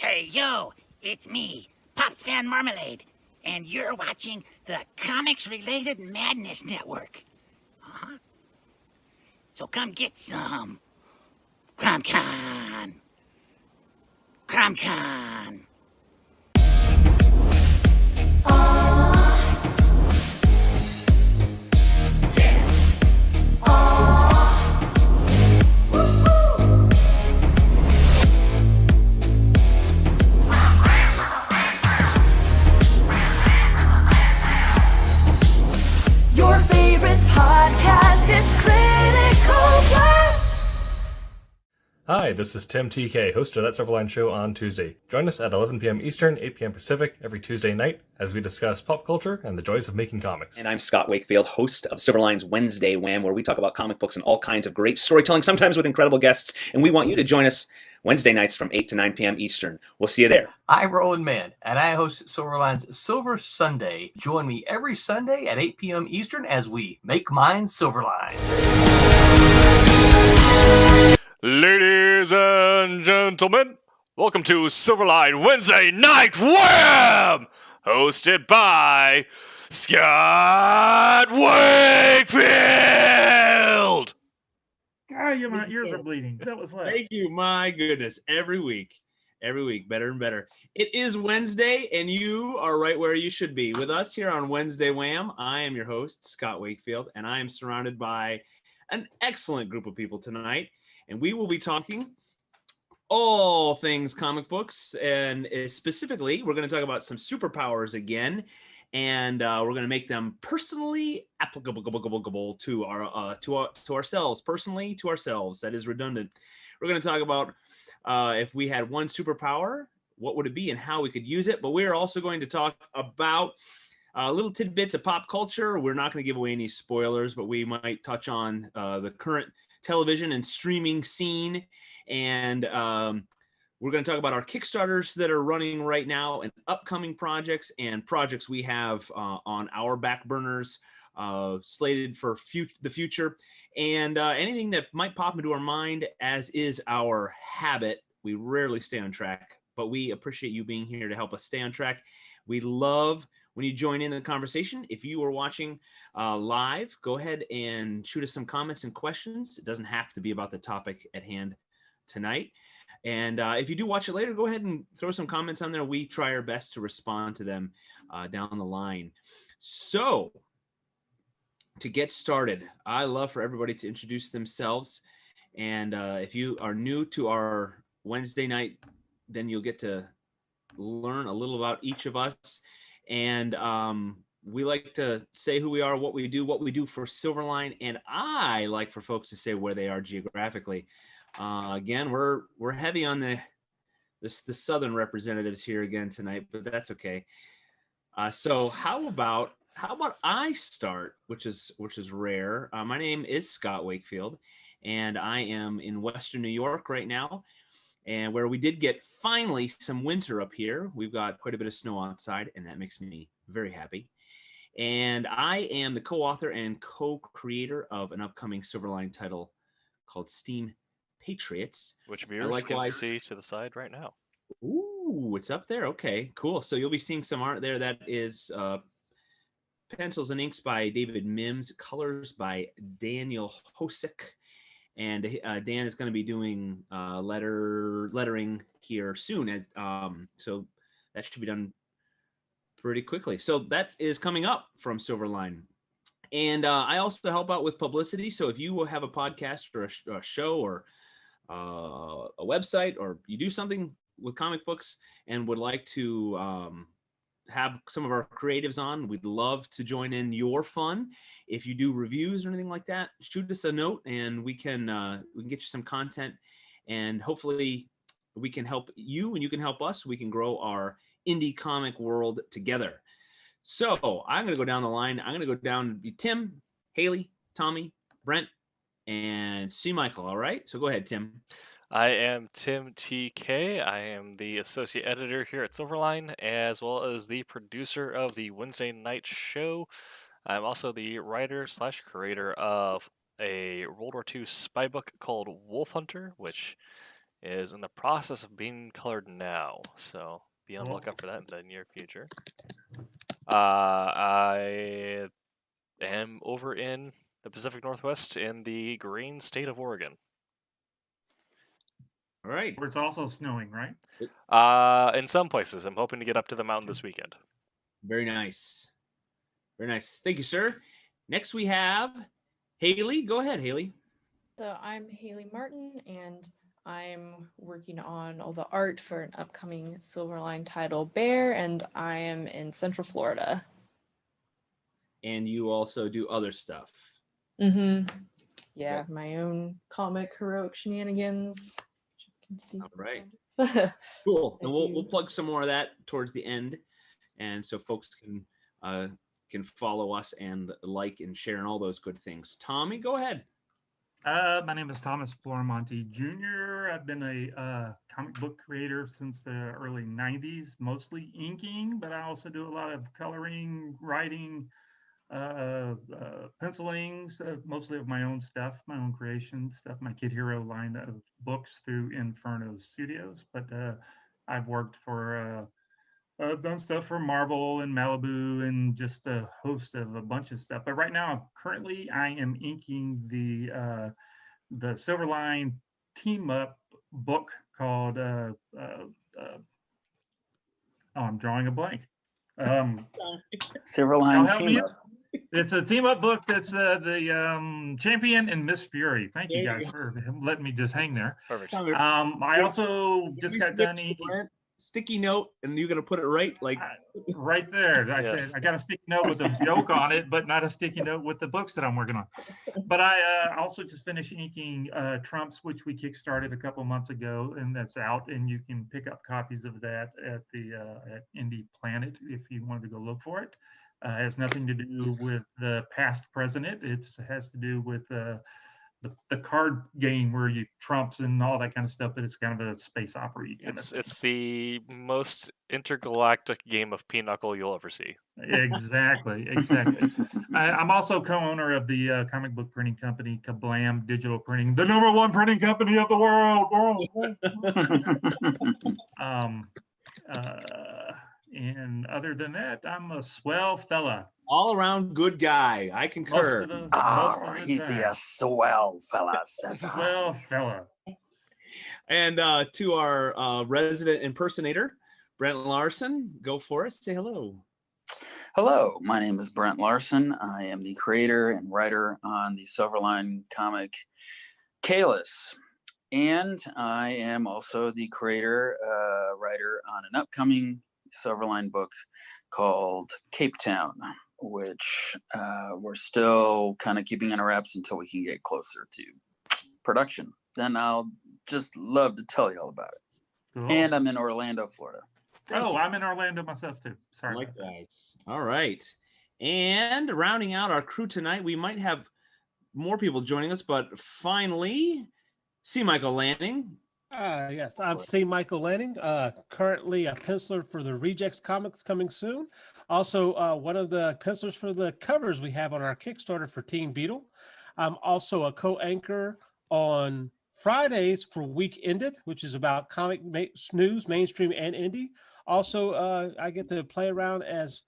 Hey, yo, it's me, Pops Van Marmalade, and you're watching the Comics-Related Madness Network. Huh? So come get some. CromCon. CromCon. Your favorite podcast, it's Critical Blast. Hi, this is Tim TK, host of That Silverline Show on Tuesday. Join us at 11 p.m. Eastern, 8 p.m. Pacific every Tuesday night as we discuss pop culture and the joys of making comics. And I'm Scott Wakefield, host of Silverline's Wednesday Wham, where we talk about comic books and all kinds of great storytelling, sometimes with incredible guests. And we want you to join us Wednesday nights from 8 to 9 p.m. Eastern. We'll see you there. I'm Roland Mann, and I host Silverline's Silver Sunday. Join me every Sunday at 8 p.m. Eastern as we make mine Silverline. Ladies and gentlemen, welcome to Silverline Wednesday Night Wham! Hosted by Scott Wakefield! God, my ears are bleeding. That was loud. Thank you. My goodness. Every week, better and better. It is Wednesday, and you are right where you should be. With us here on Wednesday Wham, I am your host, Scott Wakefield, and I am surrounded by an excellent group of people tonight. And we will be talking all things comic books, and specifically, we're going to talk about some superpowers again, and we're going to make them personally applicable to ourselves, personally to ourselves. That is redundant. We're going to talk about if we had one superpower, what would it be, and how we could use it. But we're also going to talk about little tidbits of pop culture. We're not going to give away any spoilers, but we might touch on the current television and streaming scene, and we're going to talk about our Kickstarters that are running right now and upcoming projects and projects we have on our back burners slated for the future, and anything that might pop into our mind, as is our habit. We rarely stay on track, but we appreciate you being here to help us stay on track. We love when you join in the conversation. If you are watching live, go ahead and shoot us some comments and questions. It doesn't have to be about the topic at hand tonight. And if you do watch it later, go ahead and throw some comments on there. We try our best to respond to them down the line. So to get started, I love for everybody to introduce themselves. And if you are new to our Wednesday night, then you'll get to learn a little about each of us. And we like to say who we are, what we do for Silverline. And I like for folks to say where they are geographically. Again, we're heavy on the southern representatives here again tonight, but that's okay. So how about I start, which is rare. My name is Scott Wakefield, and I am in Western New York right now, and where we did get finally some winter up here. We've got quite a bit of snow outside, and that makes me very happy. And I am the co-author and co-creator of an upcoming Silverline title called Steam Patriots, Which viewers can see to the side right now. Ooh, it's up there. Okay, cool. So you'll be seeing some art there. That is pencils and inks by David Mims, colors by Daniel Hosick, and Dan is going to be doing lettering here soon. So that should be done pretty quickly. So that is coming up from Silverline. And I also help out with publicity. So if you will have a podcast or a show or a website, or you do something with comic books and would like to have some of our creatives on, we'd love to join in your fun. If you do reviews or anything like that, shoot us a note and we can get you some content, and hopefully we can help you and you can help us. We can grow our indie comic world together. So I'm going to go down the line. I'm going to go down to Tim, Haley, Tommy, Brent, and C. Michael. All right. So go ahead, Tim. I am Tim TK. I am the associate editor here at Silverline, as well as the producer of the Wednesday night show. I'm also the writer/creator of a World War II spy book called Wolf Hunter, which is in the process of being colored now. So be on the lookout for that in the near future. I am over in the Pacific Northwest in the green state of Oregon. All right. Where it's also snowing, right? In some places, I'm hoping to get up to the mountain this weekend. Very nice. Very nice. Thank you, sir. Next we have Haley. Go ahead, Haley. So I'm Haley Martin, and I'm working on all the art for an upcoming Silverline title, Bear, and I am in Central Florida. And you also do other stuff. Mm-hmm. Yeah, my own comic heroic shenanigans. Which you can see. All right. I Cool. And we'll do. plug some more of that towards the end, and so folks can follow us and like and share and all those good things. Tommy, go ahead. My name is Thomas Florimonte Jr. I've been a comic book creator since the early 90s, mostly inking, but I also do a lot of coloring, writing, penciling, mostly of my own stuff, my own creation stuff, my Kid Hero line of books through Inferno Studios. But I've worked for, I've done stuff for Marvel and Malibu and just a host of a bunch of stuff. But right now, currently, I am inking the Silverline team up book called oh, I'm drawing a blank. Silverline help team me up. It's a team up book that's the Champion and Miss Fury. Thank you guys for letting me just hang there. Perfect. I also just got done inking. Sticky note, and you're gonna put it right right there. Yes. I got a sticky note with a joke on it, but not a sticky note with the books that I'm working on. But I also just finished inking Trumps, which we kickstarted a couple months ago, and that's out. And you can pick up copies of that at the at Indie Planet if you wanted to go look for it. It has nothing to do with the past president. It has to do with the card game where you trumps and all that kind of stuff, but it's kind of a space opera. It's the most intergalactic game of pinochle you'll ever see. Exactly. I'm also co-owner of the comic book printing company Kablam Digital Printing, the #1 printing company of the world. And other than that, I'm a swell fella. All around good guy. I concur. He'd be a swell fella. Swell fella. And to our resident impersonator, Brent Larson, go for it. Say hello. Hello, my name is Brent Larson. I am the creator and writer on the Silverline comic Kalis. And I am also the creator, writer on an upcoming Silverline book called Cape Town, which we're still kind of keeping under wraps until we can get closer to production. Then I'll just love to tell you all about it. Cool. And I'm in Orlando, Florida. I'm in Orlando myself too. Sorry. Like that. All right. And rounding out our crew tonight, we might have more people joining us, but finally, C. Michael Lanning. Yes, I'm C. Michael Lanning, currently a penciler for the Rejects comics coming soon. Also, one of the pencilers for the covers we have on our Kickstarter for Teen Beetle. I'm also a co-anchor on Fridays for Week Ended, which is about comic news, mainstream and indie. Also, I get to play around as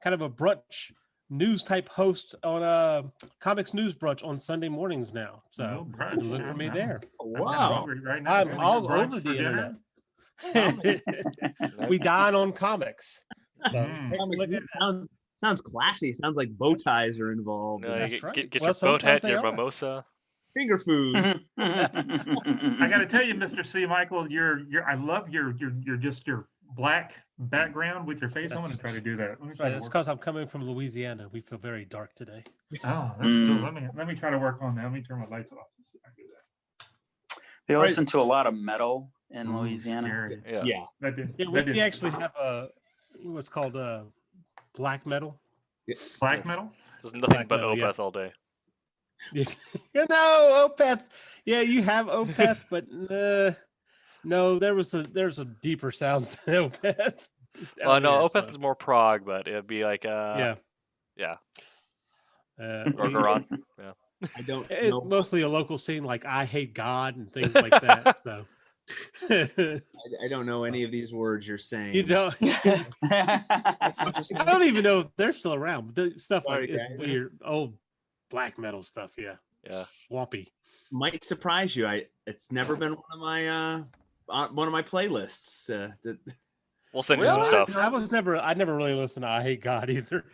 kind of a brunch news type host on comics news brunch on Sunday mornings now. So look for me there. Wow. I'm all over the internet. We dine on comics. So, sounds classy. Sounds like bow ties are involved. Get your boat hat, your mimosa. Finger food. I got to tell you, Mr. C. Michael, I love your black background with your face. I'm going to try to do that. It's because I'm coming from Louisiana. We feel very dark today. Oh, that's cool. Let me try to work on that. Let me turn my lights off. They listen to a lot of metal in Louisiana. Yeah. We actually have what's called black metal. Black metal? There's nothing but Opeth all day. No, Opeth. Yeah, you have Opeth, but no, there's a deeper sound than Opeth. Well, no, Opeth is more prog, but it'd be like yeah. Gorgoron. Yeah. I don't. It's mostly a local scene like I Hate God and things like that. So I don't know any of these words you're saying. You don't. That's interesting. I don't even know if they're still around. But stuff Sorry, like it's guys. weird, old black metal stuff. Yeah, Yeah. swampy. Might surprise you. It's never been one of my playlists. We'll send you some stuff. I never really listened to I Hate God either.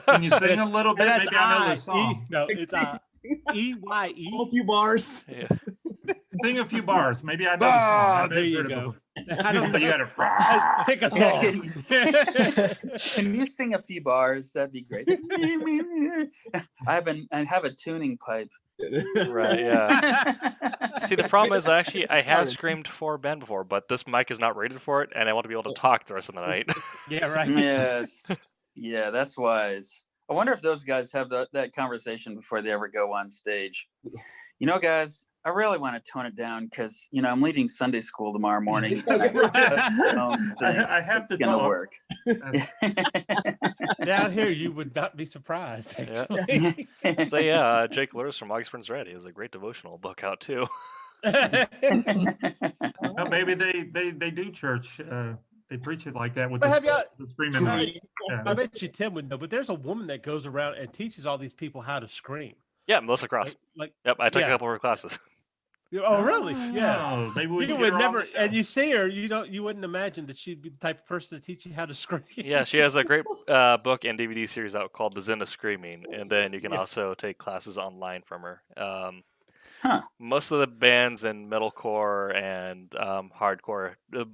Can you sing a little bit? Maybe I know the song. No, it's E-Y-E. A few bars. Yeah. Sing a few bars. Maybe I know the song. I There you go. I don't don't know. You know. gotta Pick a song. Can you sing a few bars? That'd be great. I have a tuning pipe. Right, yeah. See, the problem is I have screamed for a band before, but this mic is not rated for it, and I want to be able to talk the rest of the night. Yeah, right. Yes. Yeah, that's wise. I wonder if those guys have that conversation before they ever go on stage. You know, guys, I really want to tone it down because, I'm leading Sunday school tomorrow morning. And I have to gonna talk. work. Down here, you would not be surprised. Actually. So yeah, Jake Lewis from August Burns Red. He has a great devotional book out too. Well, maybe they do church. They preach it like that with But have y'all- the screaming. Yeah. I bet you Tim would know, but there's a woman that goes around and teaches all these people how to scream. Yeah, Melissa Cross. Yep, I took a couple of her classes. Oh, really? Yeah. Oh, maybe we You get would her on never, the show. and you see her, you wouldn't imagine that she'd be the type of person to teach you how to scream. Yeah, she has a great book and DVD series out called The Zen of Screaming, and then you can also take classes online from her. Most of the bands in metalcore and hardcore, a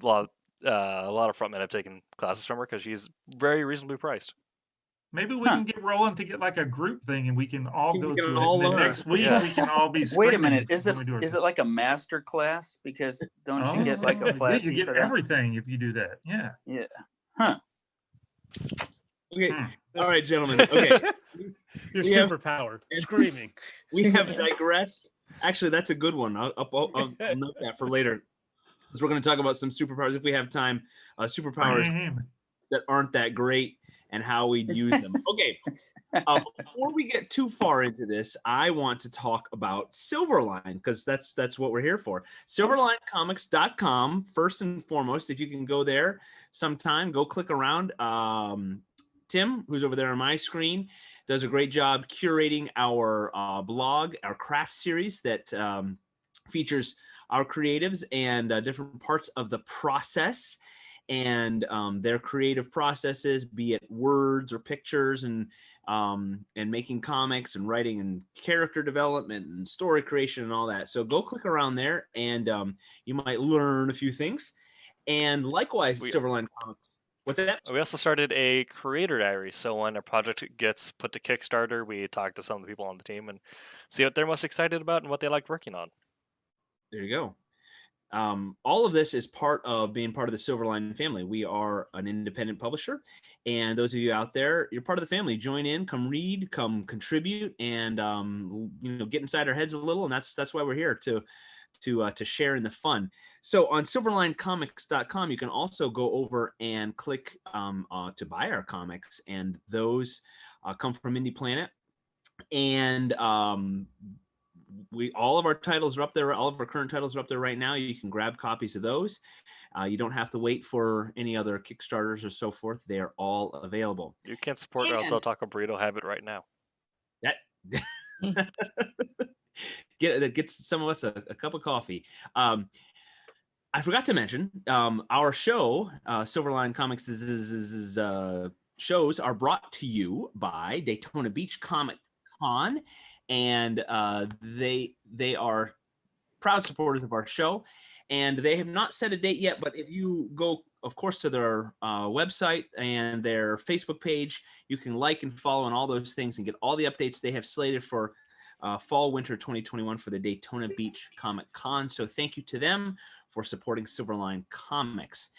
lot of frontmen have taken classes from her because she's very reasonably priced. Maybe we can get rolling to get like a group thing, and we can all go to it. all And then learn. next week Yes. we can all be. Wait a screaming minute, is when we do it like a master class? Because don't you get like a yeah, flat you fee get for that? everything if you do that. Yeah. Yeah. Huh. Okay. All right, gentlemen. Okay. Your We have- superpower, screaming. We have digressed. Actually, that's a good one. I'll note that for later. Because we're going to talk about some superpowers if we have time. Superpowers that aren't that great and how we use them. Okay. Before we get too far into this, I want to talk about Silverline because that's what we're here for. Silverlinecomics.com. First and foremost, if you can go there sometime, go click around. Tim, who's over there on my screen, does a great job curating our blog, our craft series that features our creatives and different parts of the process and their creative processes, be it words or pictures and making comics and writing and character development and story creation and all that. So go click around there and you might learn a few things. And likewise, Silverline Comics. What's that? We also started a creator diary. So when a project gets put to Kickstarter, we talk to some of the people on the team and see what they're most excited about and what they liked working on. There you go. All of this is part of being part of the Silverline family. We are an independent publisher, and those of you out there, you're part of the family. Join in, come read, come contribute, and get inside our heads a little. And that's why we're here to share in the fun. So on silverlinecomics.com, you can also go over and click to buy our comics, and those come from Indie Planet, and all of our titles are up there. All of our current titles are up there right now. You can grab copies of those. You don't have to wait for any other Kickstarters or so forth. They are all available. You can support El Del Taco Burrito Habit right now. That get some of us a cup of coffee. I forgot to mention our show, Silverline Comics' shows are brought to you by Daytona Beach Comic Con. And they are proud supporters of our show, and they have not set a date yet. But if you go, of course, to their website and their Facebook page, you can like and follow and all those things and get all the updates they have slated for fall winter 2021 for the Daytona Beach Comic Con. So thank you to them for supporting Silverline Comics.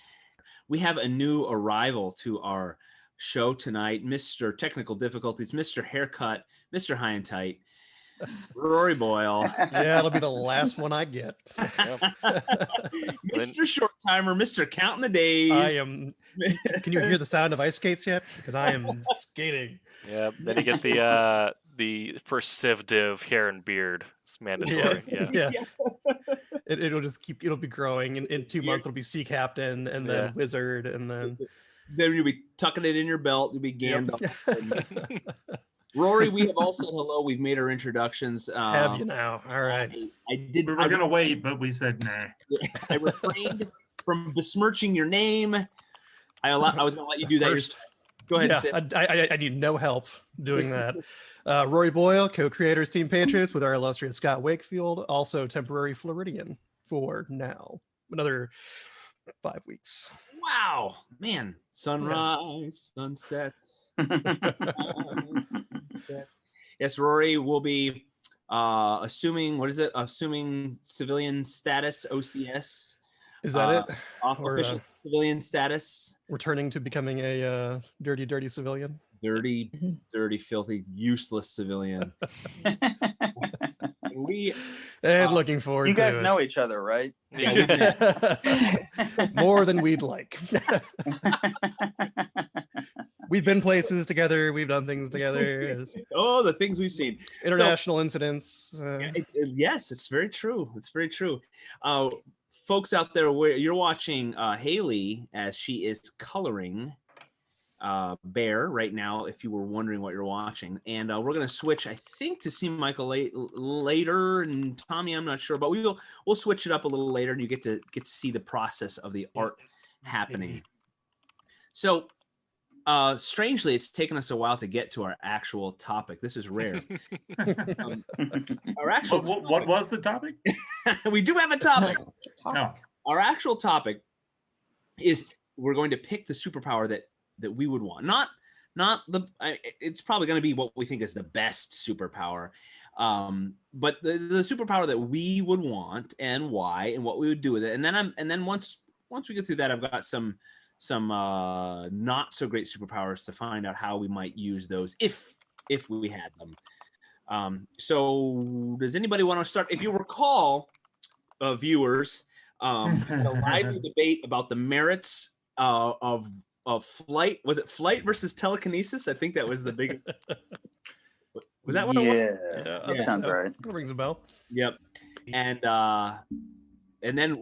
We have a new arrival to our show tonight, Mr. Technical Difficulties, Mr. Haircut, Mr. High and Tight. Rory Boyle. Yeah, it'll be the last one I get. Mr. Short Timer, Mr. Counting the Days. I am. Can you hear the sound of ice skates yet? Because I am skating. Yeah, then you get the first civ div hair and beard. It's mandatory. Yeah. It'll just keep. It'll be growing. In 2 months, it'll be sea captain, and then Yeah. wizard, and then you'll be tucking it in your belt. You'll be Gandalf. Rory, we have all said hello. We've made our introductions. Have you now? All right. I did. We were going to wait, but we said nah. I refrained from besmirching your name. I was going to let you do that. First. Go ahead. Yeah, Sid. I need no help doing that. Rory Boyle, co-creators, Team Patriots, with our illustrious Scott Wakefield, also temporary Floridian for now. Another 5 weeks. Wow, man! Sunrise, sunsets. Yes, Rory will be assuming, what is it? Assuming civilian status, OCS. Is that it? Official civilian status. Returning to becoming a dirty civilian. Dirty, filthy, useless civilian. Looking forward to it. You guys know each other, right? More than we'd like. We've been places together. We've done things together. Oh, the things we've seen. International incidents. Yes, it's very true. It's very true. Folks out there, where you're watching Haley as she is coloring Bear right now, if you were wondering what you're watching. And we're going to switch, I think, to see Michael later, and Tommy, I'm not sure, but we'll switch it up a little later, and you get to see the process of the art happening. So strangely, it's taken us a while to get to our actual topic. This is rare. Our actual what was the topic? We do have a topic. No. Our actual topic is we're going to pick the superpower that we would want. Not the. It's probably going to be what we think is the best superpower, but the superpower that we would want and why and what we would do with it. And then once we get through that, I've got some not so great superpowers to find out how we might use those if we had them. So does anybody want to start? If you recall, viewers, a lively debate about the merits of flight. Was it flight versus telekinesis? I think that was the biggest. Was that what it was? Yeah, that sounds right. That rings a bell. Yep. And then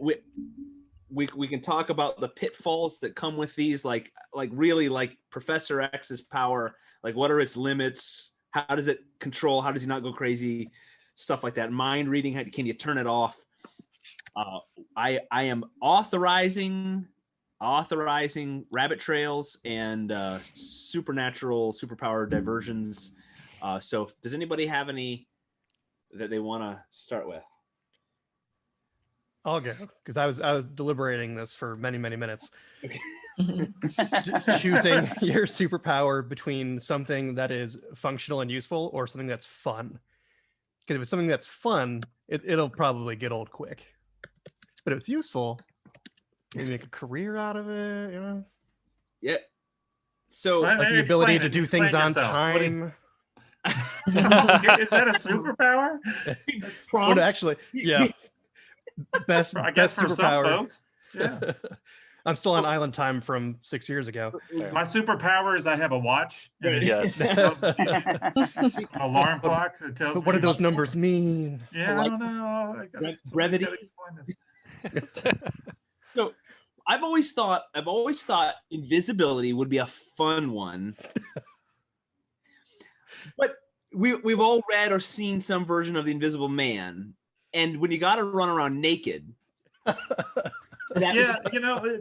we can talk about the pitfalls that come with these, like really like Professor X's power. Like, what are its limits? How does it control? How does he not go crazy? Stuff like that. Mind reading. Can you turn it off? I am authorizing rabbit trails and supernatural superpower diversions. So does anybody have any that they want to start with? I'll go, because I was deliberating this for many minutes. Okay. Choosing your superpower between something that is functional and useful or something that's fun. Because if it's something that's fun, it'll probably get old quick. But if it's useful, maybe make a career out of it, you know? Yeah. So like the ability to do things on time. Is that a superpower? Well, actually, yeah. Best for superpower. some folks. Yeah. I'm still on island time from 6 years ago. My superpower is I have a watch. Yes. Alarm clock that tells me. What do those numbers mean? Yeah, I don't know. Brevity. So I've always thought invisibility would be a fun one. But we've all read or seen some version of the Invisible Man. And when you got to run around naked, it's that thing where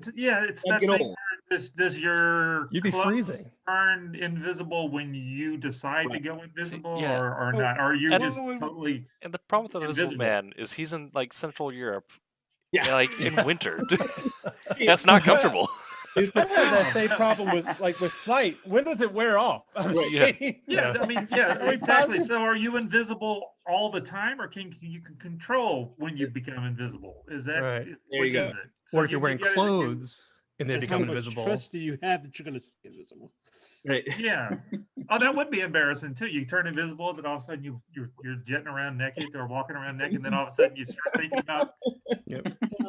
does your you'd be clothes freezing turn invisible when you decide to go invisible, yeah. or not? Or are you just totally? And the problem with the Invisible Man is he's in like Central Europe, like in winter. That's not comfortable. I have that same problem with flight. When does it wear off? Exactly. So are you invisible all the time, or can you control when you become invisible? Is that right? There you go. Is it? So or if you're wearing clothes and they become how much invisible. trust do you have that you're going to stay invisible? Right. Yeah. Oh, that would be embarrassing too. You turn invisible, then all of a sudden you're jetting around naked or walking around naked, and then all of a sudden you start thinking about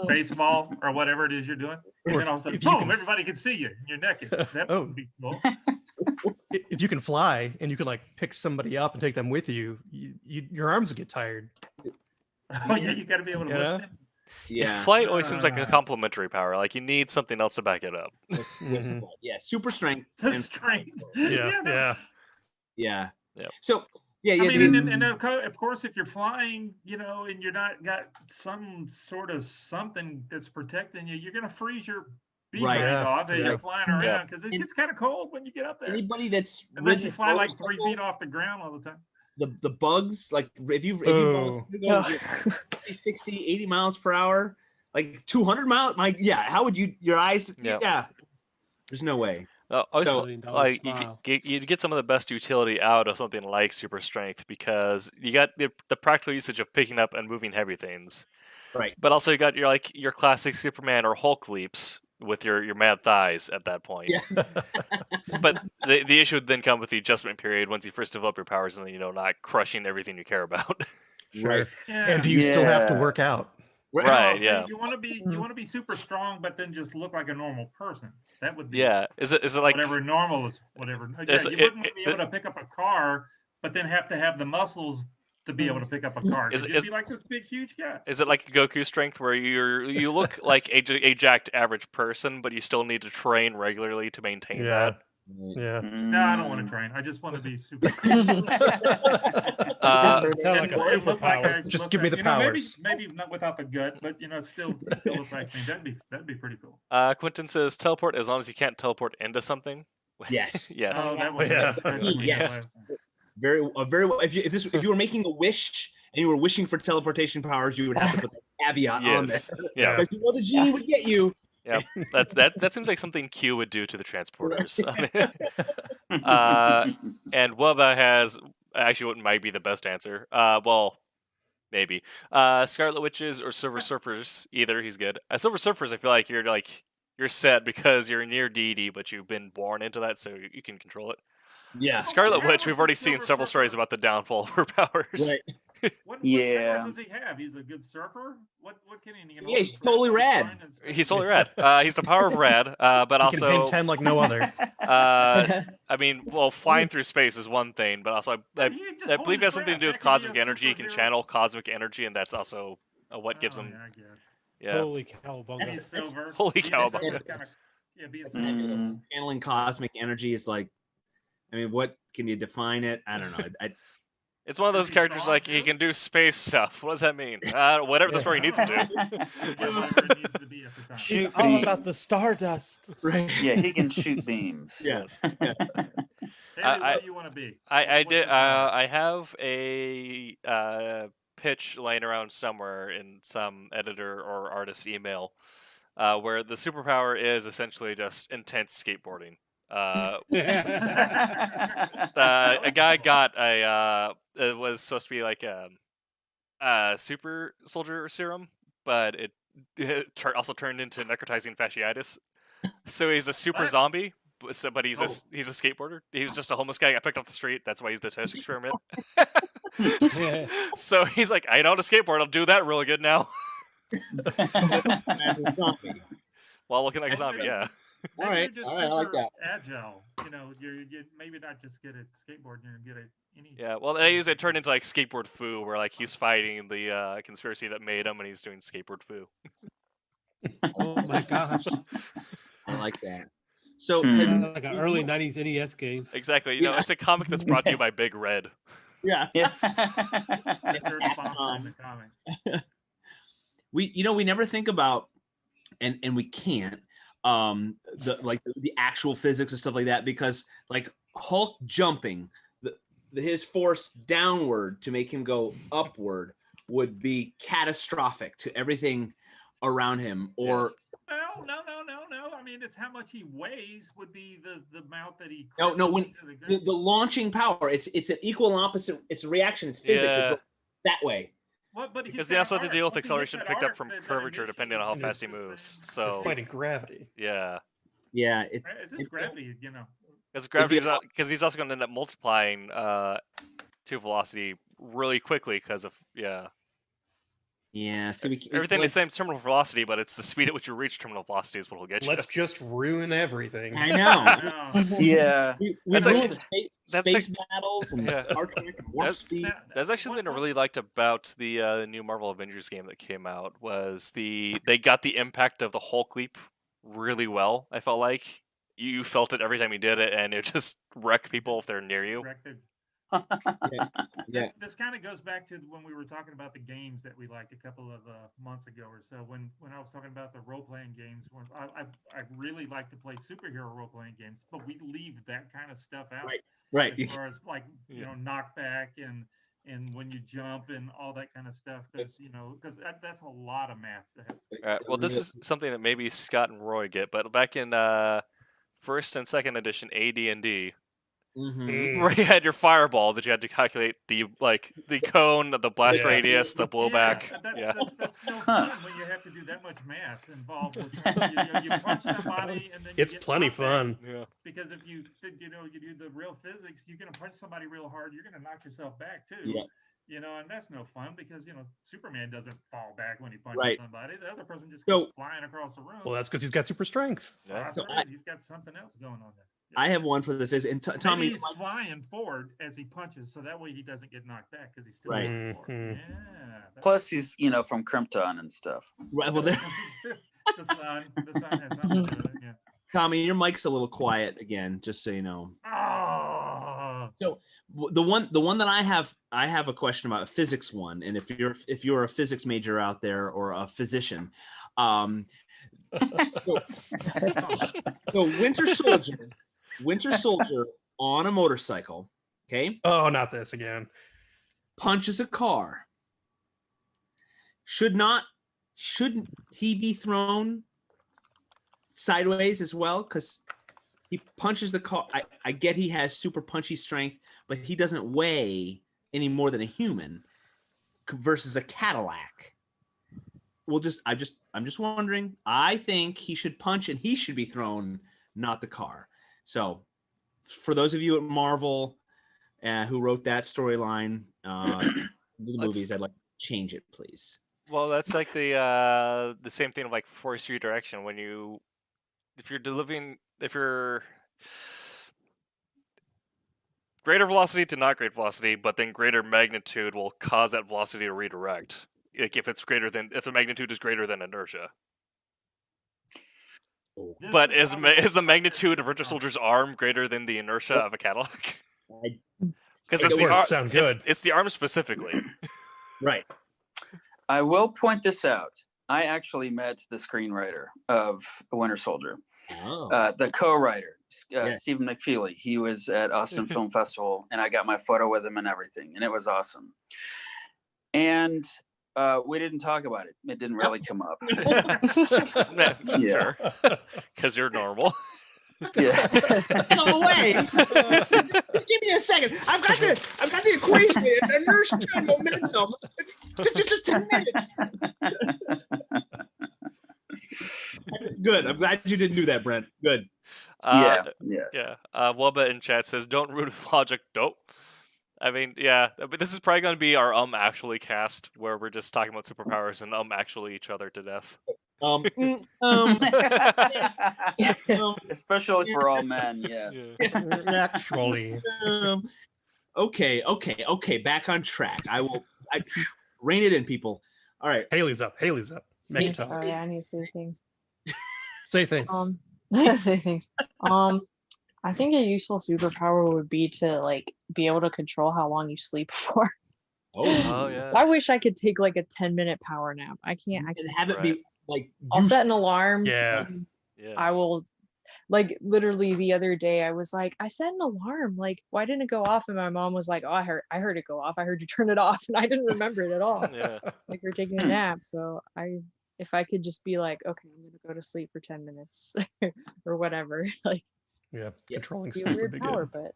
baseball or whatever it is you're doing, and then all of a sudden, boom! Everybody can see you. And you're naked. That would be cool. If you can fly and you can like pick somebody up and take them with you, your arms would get tired. Oh yeah, you got to be able to lift them. Yeah. Flight always seems like a complementary power. Like you need something else to back it up. Yeah, super strength. Strength. Yeah. Yeah. Yep. So yeah, I yeah. mean, and of course, if you're flying, and you're not got some sort of something that's protecting you, you're gonna freeze your beak Right. off as Yeah. you're flying around because it gets kind of cold when you get up there. Anybody that's Unless ridden you a fly like 3 motorcycle, feet off the ground all the time. the bugs, like if you Ooh. go 60, 80 miles per hour, like 200 miles, how would your eyes? Yep. Yeah, there's no way. Also, $1 like smile. you get some of the best utility out of something like super strength because you got the practical usage of picking up and moving heavy things, Right. but also you got your classic Superman or Hulk leaps with your mad thighs at that point. Yeah. But the issue would then come with the adjustment period once you first develop your powers and not crushing everything you care about. Sure. Right. Yeah. And do you still have to work out? Right. So Yeah. You want to be super strong, but then just look like a normal person. That would be. Yeah. Is it like whatever normal is? Whatever. Yeah, you wouldn't want to be able to pick up a car, but then have to have the muscles to be able to pick up a car. You'd be like this big, huge guy. Is it like Goku strength where you look like a jacked average person, but you still need to train regularly to maintain that? Yeah. No, I don't want to train. I just want to be super. Sound like a superpower. Just give me the powers. Maybe not without the gut, but still look like me. That'd be pretty cool. Quentin says teleport as long as you can't teleport into something. Yes. Yes. Oh, that was Yes. Very well. If you were making a wish and you were wishing for teleportation powers, you would have to put that caveat on there. Yeah. But the genie would get you. Yeah, that seems like something Q would do to the transporters. And Wubba has actually what might be the best answer. Well, maybe Scarlet Witches or Silver Surfers. Either he's good. Silver Surfers, I feel like you're set because you're near deity, but you've been born into that, so you can control it. Yeah. Scarlet Witch, we've already seen several stories about the downfall of her powers. Right. What powers does he have? He's a good surfer. What can he? Yeah, he's totally rad. He's totally rad. He's the power of rad, but He also can hang 10 like no other. I mean, well, flying through space is one thing, but also I believe it has something to do with cosmic energy. He can channel cosmic energy, and that's also what gives him. Yeah. Holy cowabunga! Holy cowabunga! Channeling cosmic energy is like, I mean, what can you define it? I don't know. It's one of those characters like he can do space stuff. What does that mean? Whatever the story needs him to. It's all about the stardust. Right. Yeah, he can shoot beams. Yes. What do you want to be? I did. I have a pitch laying around somewhere in some editor or artist email, where the superpower is essentially just intense skateboarding. A guy got it was supposed to be like a super soldier serum, but it also turned into necrotizing fasciitis. So he's a super zombie, but he's a skateboarder. He was just a homeless guy got picked off the street. That's why he's the test experiment. So he's like, I know how to skateboard. I'll do that really good now. While looking like a zombie, yeah. All right, I like that. Agile, you're maybe not just good at skateboarding, you're good at any. Yeah, well, it turned into like skateboard foo, where like he's fighting the conspiracy that made him, and he's doing skateboard foo. Oh my gosh! I like that. So like an early '90s NES game. Exactly. It's a comic that's brought to you by Big Red. Yeah. We never think about, and we can't. The actual physics and stuff like that, because like Hulk jumping, his force downward to make him go upward would be catastrophic to everything around him. Or no. I mean, it's how much he weighs would be the amount that he. No. When the launching power, it's an equal and opposite. It's a reaction. It's physics. Yeah. It's that way. Because they also have to deal with acceleration picked up from curvature, depending on how fast he moves. So They're fighting gravity. Yeah. Yeah. Is this gravity? Because gravity, because he's also going to end up multiplying to velocity really quickly because of Yeah, it's gonna be Everything the same terminal velocity, but it's the speed at which you reach terminal velocity is what will get you. Let's just ruin everything. I know. Yeah. We That's ruined actually- space battles and Yeah. Star Trek and warp speed. That's actually something I really liked about the new Marvel Avengers game that came out was they got the impact of the Hulk leap really well. I felt like you felt it every time you did it, and it just wrecked people if they're near you. Yeah. This kind of goes back to when we were talking about the games that we liked a couple of months ago or so. When I was talking about the role playing games, I really like to play superhero role playing games, but we leave that kind of stuff out. Right. As far as like knockback and when you jump and all that kind of stuff, because that's a lot of math to have. Well, this is something that maybe Scott and Roy get, but back in first and second edition AD&D, where you had your fireball that you had to calculate the cone, the blast radius, the blowback. That's no fun when you have to do that much math involved. With you punch somebody and then It's plenty fun. Yeah. Because if you do the real physics, you're gonna punch somebody real hard, you're gonna knock yourself back too. Yeah. And that's no fun because Superman doesn't fall back when he punches somebody. The other person just So- goes flying across the room. Well, that's because he's got super strength. That's So right. He's got something else going on there. I have one for the physics. And Tommy, Maybe he's flying forward as he punches, so that way he doesn't get knocked back because he's still Right. flying forward. Yeah. Plus, he's from Krypton and stuff. right, well, the sun has something to do with it. Yeah. Tommy, your mic's a little quiet again, just so you know. Oh. So the one that I have a question about, a physics one, and if you're a physics major out there or a physician, so Winter Soldier on a motorcycle, okay? Oh, not this again. Punches a car. Shouldn't he be thrown sideways as well? Because he punches the car. I get he has super punchy strength, but he doesn't weigh any more than a human versus a Cadillac. I'm just wondering. I think he should punch and he should be thrown, not the car. So, for those of you at Marvel who wrote that storyline, the movies, I'd like to change it, please. Well, that's like the same thing of like force redirection when if you're greater velocity to not great velocity, but then greater magnitude will cause that velocity to redirect. Like if the magnitude is greater than inertia. But is the magnitude of Winter Soldier's arm greater than the inertia of a Cadillac? Because it's the arm specifically. Right. I will point this out. I actually met the screenwriter of Winter Soldier, the co-writer, Stephen McFeely. He was at Austin Film Festival, and I got my photo with him and everything, and it was awesome. And we didn't talk about it. It didn't really come up. Sure, because you're normal. Yeah. No way. Just give me a second. I've got the equation. Inertia and momentum. Just 10 minutes. Good. I'm glad you didn't do that, Brent. Good. Yes. Yeah. Wubba in chat says, "Don't root with logic." Nope. I mean, yeah, but this is probably going to be our actually cast where we're just talking about superpowers and actually each other to death. Especially for all men, yes. Actually. Okay. Back on track. I rein it in, people. All right. Haley's up. Make it talk. Oh yeah, I need to say things. Say things. Say things. I think a useful superpower would be to be able to control how long you sleep for. Oh yeah. I wish I could take a 10-minute power nap. I can't. And have it be I'll set an alarm. Yeah. I will. Literally the other day, I was like, I set an alarm. Why didn't it go off? And my mom was like, "Oh, I heard it go off. I heard you turn it off," and I didn't remember it at all. Yeah. You're taking a nap, so if I could just be like, okay, I'm gonna go to sleep for 10 minutes or whatever. Yeah, controlling be a sleep would weird be power, good. but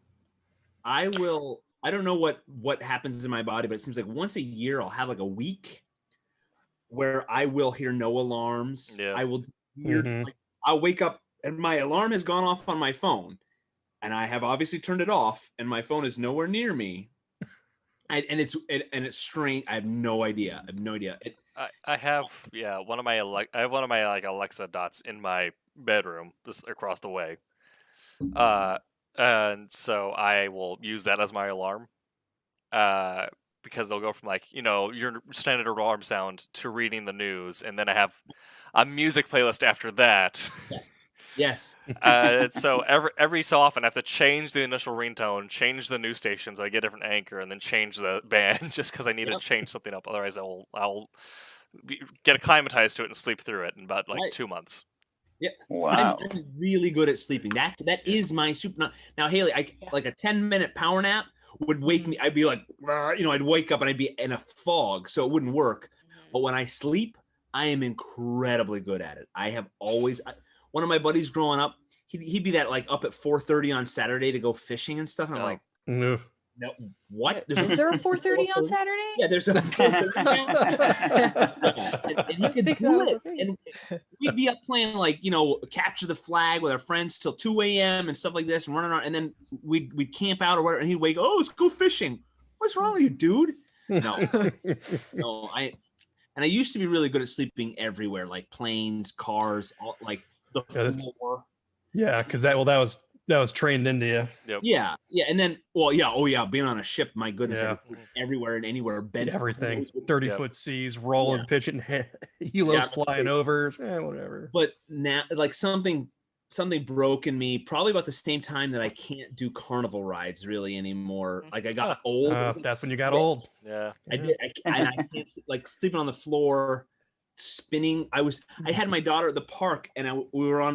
I don't know what happens in my body, but it seems like once a year I'll have a week where I will hear no alarms. Yeah. I will hear, I'll wake up and my alarm has gone off on my phone, and I have obviously turned it off, and my phone is nowhere near me. and it's strange. I have no idea. I have one of my I have one of my like Alexa dots in my bedroom just across the way. And so I will use that as my alarm. Because they'll go from like, your standard alarm sound to reading the news, and then I have a music playlist after that. Yes. So every so often I have to change the initial ringtone, change the news station so I get a different anchor, and then change the band just because I need to change something up. Otherwise, I'll get acclimatized to it and sleep through it in about 2 months. Yeah. Wow. I'm really good at sleeping. That is my super. Now, Haley, like a 10-minute power nap would wake me. I'd be like, I'd wake up and I'd be in a fog, so it wouldn't work. But when I sleep, I am incredibly good at it. I have always. One of my buddies growing up, he'd be that like up at 4:30 on Saturday to go fishing and stuff. And I'm like, no, what? Is there a 4:30 on Saturday? Yeah, there's a 4:30. And he could do it. And we'd be up playing capture the flag with our friends till 2 a.m. and stuff like this, and running around. And then we'd camp out or whatever. And he'd wake, let's go fishing. What's wrong with you, dude? No, I used to be really good at sleeping everywhere, like planes, cars, like the floor. Yeah, because that was trained into you. Yep. Yeah, and then being on a ship, my goodness, I could sleep everywhere and anywhere, bend everything, 30-foot seas, rolling, pitching, helos flying over, whatever. But now, like something broke in me probably about the same time that I can't do carnival rides really anymore. Like I got old. That's when you got old. Yeah, I did. I can't like sleeping on the floor, spinning. I had my daughter at the park, and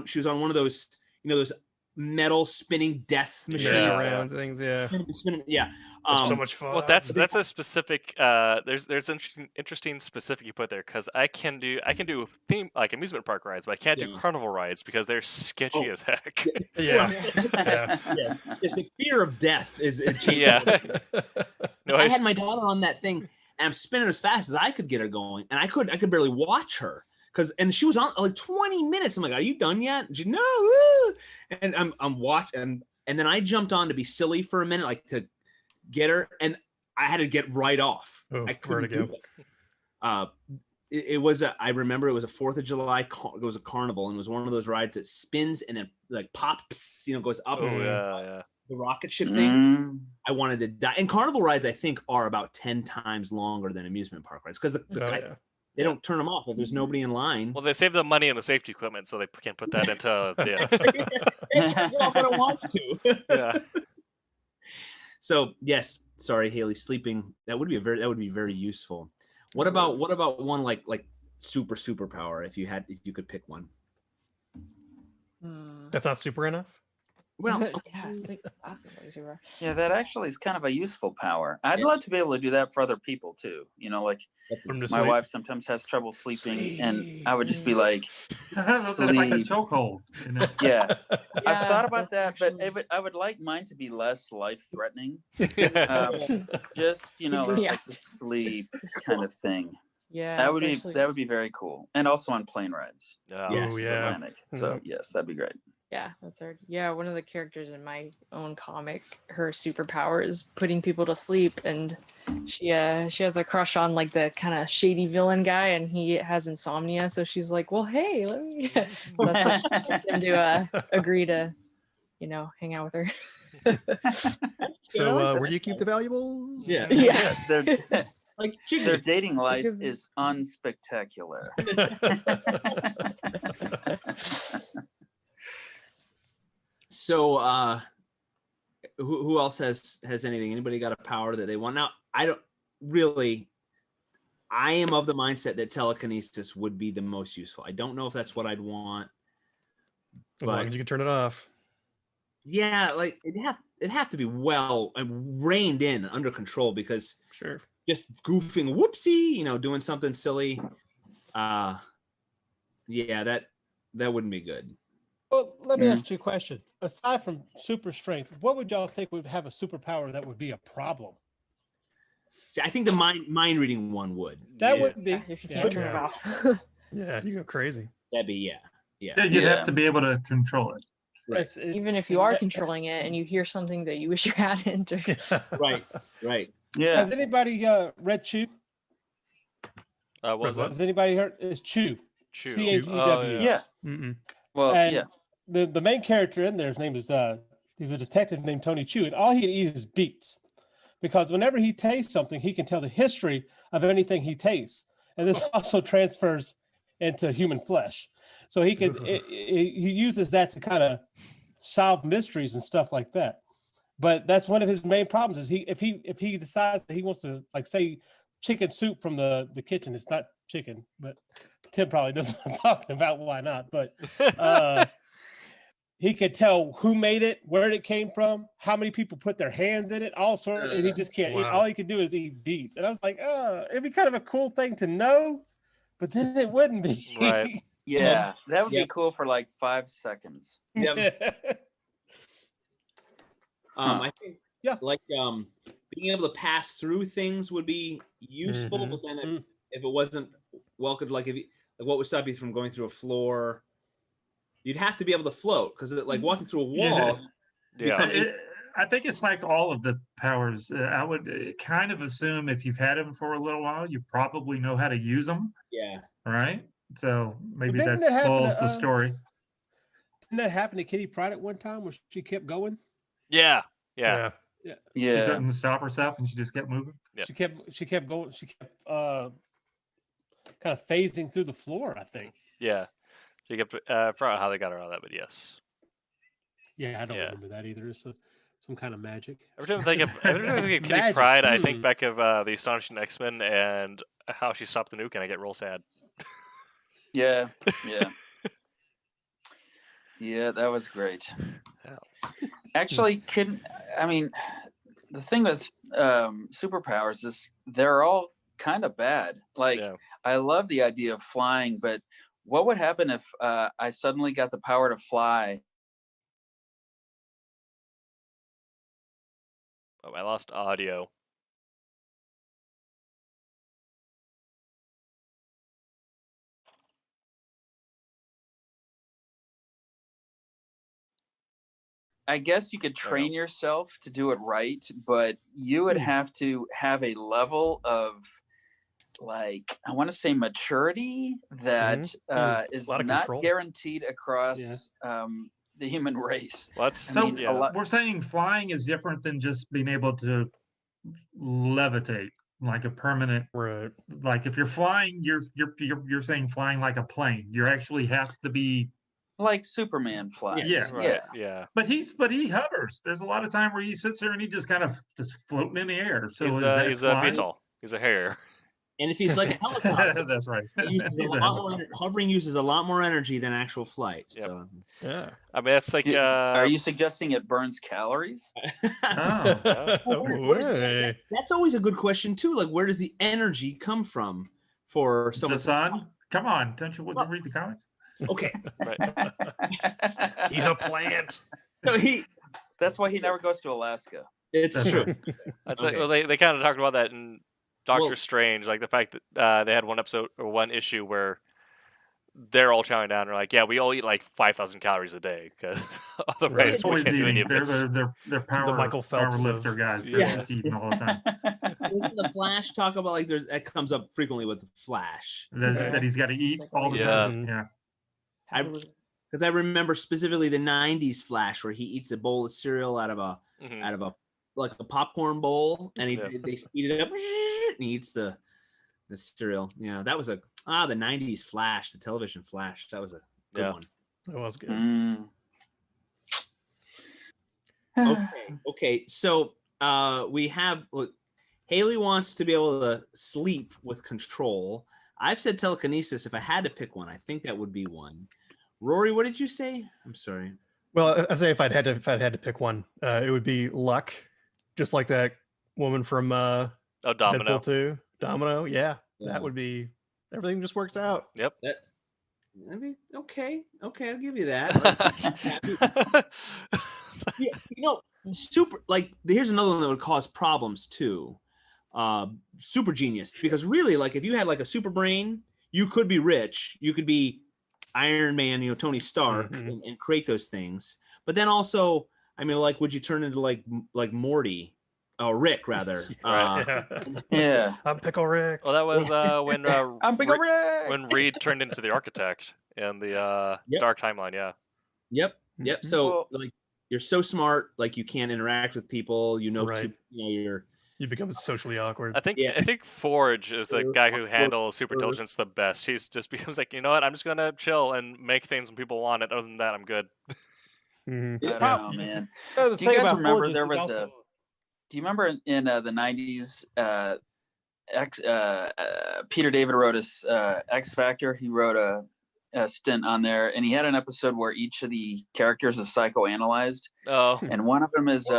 she was on one of those, those metal spinning death machine around things. Yeah. Yeah. So much fun. Well, that's a specific. There's interesting specific you put there, because I can do theme like amusement park rides, but I can't do carnival rides because they're sketchy as heck. Yeah. It's the fear of death is. Yeah. No, I had my daughter on that thing, and I'm spinning as fast as I could get her going, and I could barely watch her. And she was on like 20 minutes. I'm like, "Are you done yet?" And she, "No." And I'm watching, and then I jumped on to be silly for a minute, like to get her, and I had to get right off. I couldn't do it. It was I remember it was a 4th of July. It was a carnival, and it was one of those rides that spins and then like pops, goes up. Yeah. The rocket ship thing. I wanted to die. And carnival rides, I think, are about 10 times longer than amusement park rides because they don't turn them off if there's nobody in line. Well, they save the money and the safety equipment, so they can put that into but it wants to. Yeah. So yes, sorry, Haley, sleeping that would be very useful. What about one like superpower if you could pick one? That's not super enough. Well, yeah, that actually is kind of a useful power. I'd love to be able to do that for other people too. Like my wife sometimes has trouble sleeping, and I would just be like, that's like a chokehold. Yeah, I've thought about that, but I would like mine to be less life-threatening. Just like the sleep kind of thing. Yeah, that would be very cool, and also on plane rides. Atlantic. So yes, that'd be great. Yeah, that's her. Yeah, one of the characters in my own comic, her superpower is putting people to sleep, and she has a crush on like the kind of shady villain guy, and he has insomnia, so she's like, well, hey, let me. That's like she gets him to agree to, hang out with her. So where do you keep the valuables? Yeah. Their dating life is unspectacular. So who else has anything? Anybody got a power that they want? Now, I am of the mindset that telekinesis would be the most useful. I don't know if that's what I'd want. As long as you can turn it off. Yeah, like it'd have to be well reined in, under control, because just goofing, whoopsie, doing something silly. Yeah, that wouldn't be good. Well, let me ask you a question. Aside from super strength, what would y'all think would have a superpower that would be a problem? See, I think the mind reading one would. That would be. If you can't turn it off. Yeah, you go crazy. That'd be You'd have to be able to control it. Right. Even if you are controlling it and you hear something that you wish you hadn't. Right. Yeah. Has anybody read Chew? What was that? Has anybody heard? It's Chew. Chew. Chew. Oh, Yeah. Well, and yeah. the main character in there, his name is he's a detective named Tony Chew, and all he eats is beets, because whenever he tastes something, he can tell the history of anything he tastes, and this also transfers into human flesh. So he can he uses that to kind of solve mysteries and stuff like that. But that's one of his main problems is if he decides that he wants to, like, say chicken soup from the kitchen, it's not chicken, but Tim probably knows what I'm talking about. Why not? But he could tell who made it, where it came from, how many people put their hands in it, all sort of, and he just can't eat. All he can do is eat beets. And I was like, oh, it'd be kind of a cool thing to know, but then it wouldn't be. Right. Yeah, that would be cool for like 5 seconds. I think like being able to pass through things would be useful, but then if it wasn't welcomed, like what would stop you from going through a floor? You'd have to be able to float, because like walking through a wall. I think it's like all of the powers. I would kind of assume if you've had them for a little while, you probably know how to use them. Yeah. Right. So maybe Didn't that that happen spoils to, the story. Didn't that happen to Kitty Pryde at one time where she kept going? Yeah. She couldn't stop herself, and she just kept moving. Yeah. She kept going. She kept kind of phasing through the floor, I think. Yeah. You get I forgot how they got around that, but yes. Yeah, I don't remember that either. It's some kind of magic. Every time I think of Kitty Pryde, I think back of the Astonishing X-Men and how she stopped the nuke, and I get real sad. Yeah. Yeah, that was great. Actually, the thing with superpowers is they're all kind of bad. Like, I love the idea of flying, but what would happen if I suddenly got the power to fly? Oh, I lost audio. I guess you could train yourself to do it right, but you would have to have a level of, like, I want to say maturity that is not guaranteed across the human race. We're saying flying is different than just being able to levitate, like a permanent. Right. Like if you're flying, you're saying flying like a plane. You actually have to be like Superman flies. Yeah. But he hovers. There's a lot of time where he sits there and he just kind of just floating in the air. So he's a VTOL. He's a Harrier. And if he's like a helicopter, that's right. Hovering uses a lot more energy than actual flight. Yep. So. Yeah. I mean, that's like. Are you suggesting it burns calories? That's always a good question too. Like, where does the energy come from for someone? The sun? Come on, don't you read the comics? Okay. Right. He's a plant. So that's why he never goes to Alaska. It's true. That's like, well, they kind of talked about that in Doctor Strange, like the fact that they had one episode or one issue where they're all chowing down and like, yeah, we all eat like 5,000 calories a day because otherwise we can't do any of this. They're power, Michael Phelps power lifter guys. They're just eating all the time. Doesn't the Flash talk about like that comes up frequently with the Flash that he's got to eat all the time? Yeah. Because I remember specifically the '90s Flash where he eats a bowl of cereal out of a like a popcorn bowl, and they speed it up, and he eats the cereal. Yeah, that was the '90s Flash, the television Flash. That was a good one. That was good. Okay. So we have Haley wants to be able to sleep with control. I've said telekinesis. If I had to pick one, I think that would be one. Rory, what did you say? I'm sorry. Well, I'd say if I'd had to pick one, it would be luck, just like that woman from Domino. Deadpool 2. Domino, yeah, that would be. Everything just works out. Yep. I mean, okay, I'll give you that. Super. Like, here's another one that would cause problems too. Super genius, because really, like, if you had like a super brain, you could be rich. You could be Iron Man, Tony Stark, and create those things. But then also, I mean, like, would you turn into like Morty Oh, Rick, rather. Right. Yeah. I'm Pickle Rick. Well, that was when I'm Pickle Rick. when Reed turned into the architect in the Yep. Dark Timeline. Yeah. Yep. Mhm. So Well- like you're so smart, like you can't interact with people. Right. You're. You become socially awkward. I think Yeah. I think Forge is the guy who handles super Awkward. intelligence the best. He's just becomes like, you know what? I'm just gonna chill and make things when people want it. Other than that, I'm good. Mhm. I don't know, man. No, the Do you thing guys about remember Forge is there he's was also a? Do you remember in the '90s? Peter David wrote his X Factor. He wrote a stint on there, and he had an episode where each of the characters is psychoanalyzed, Oh, and one of them is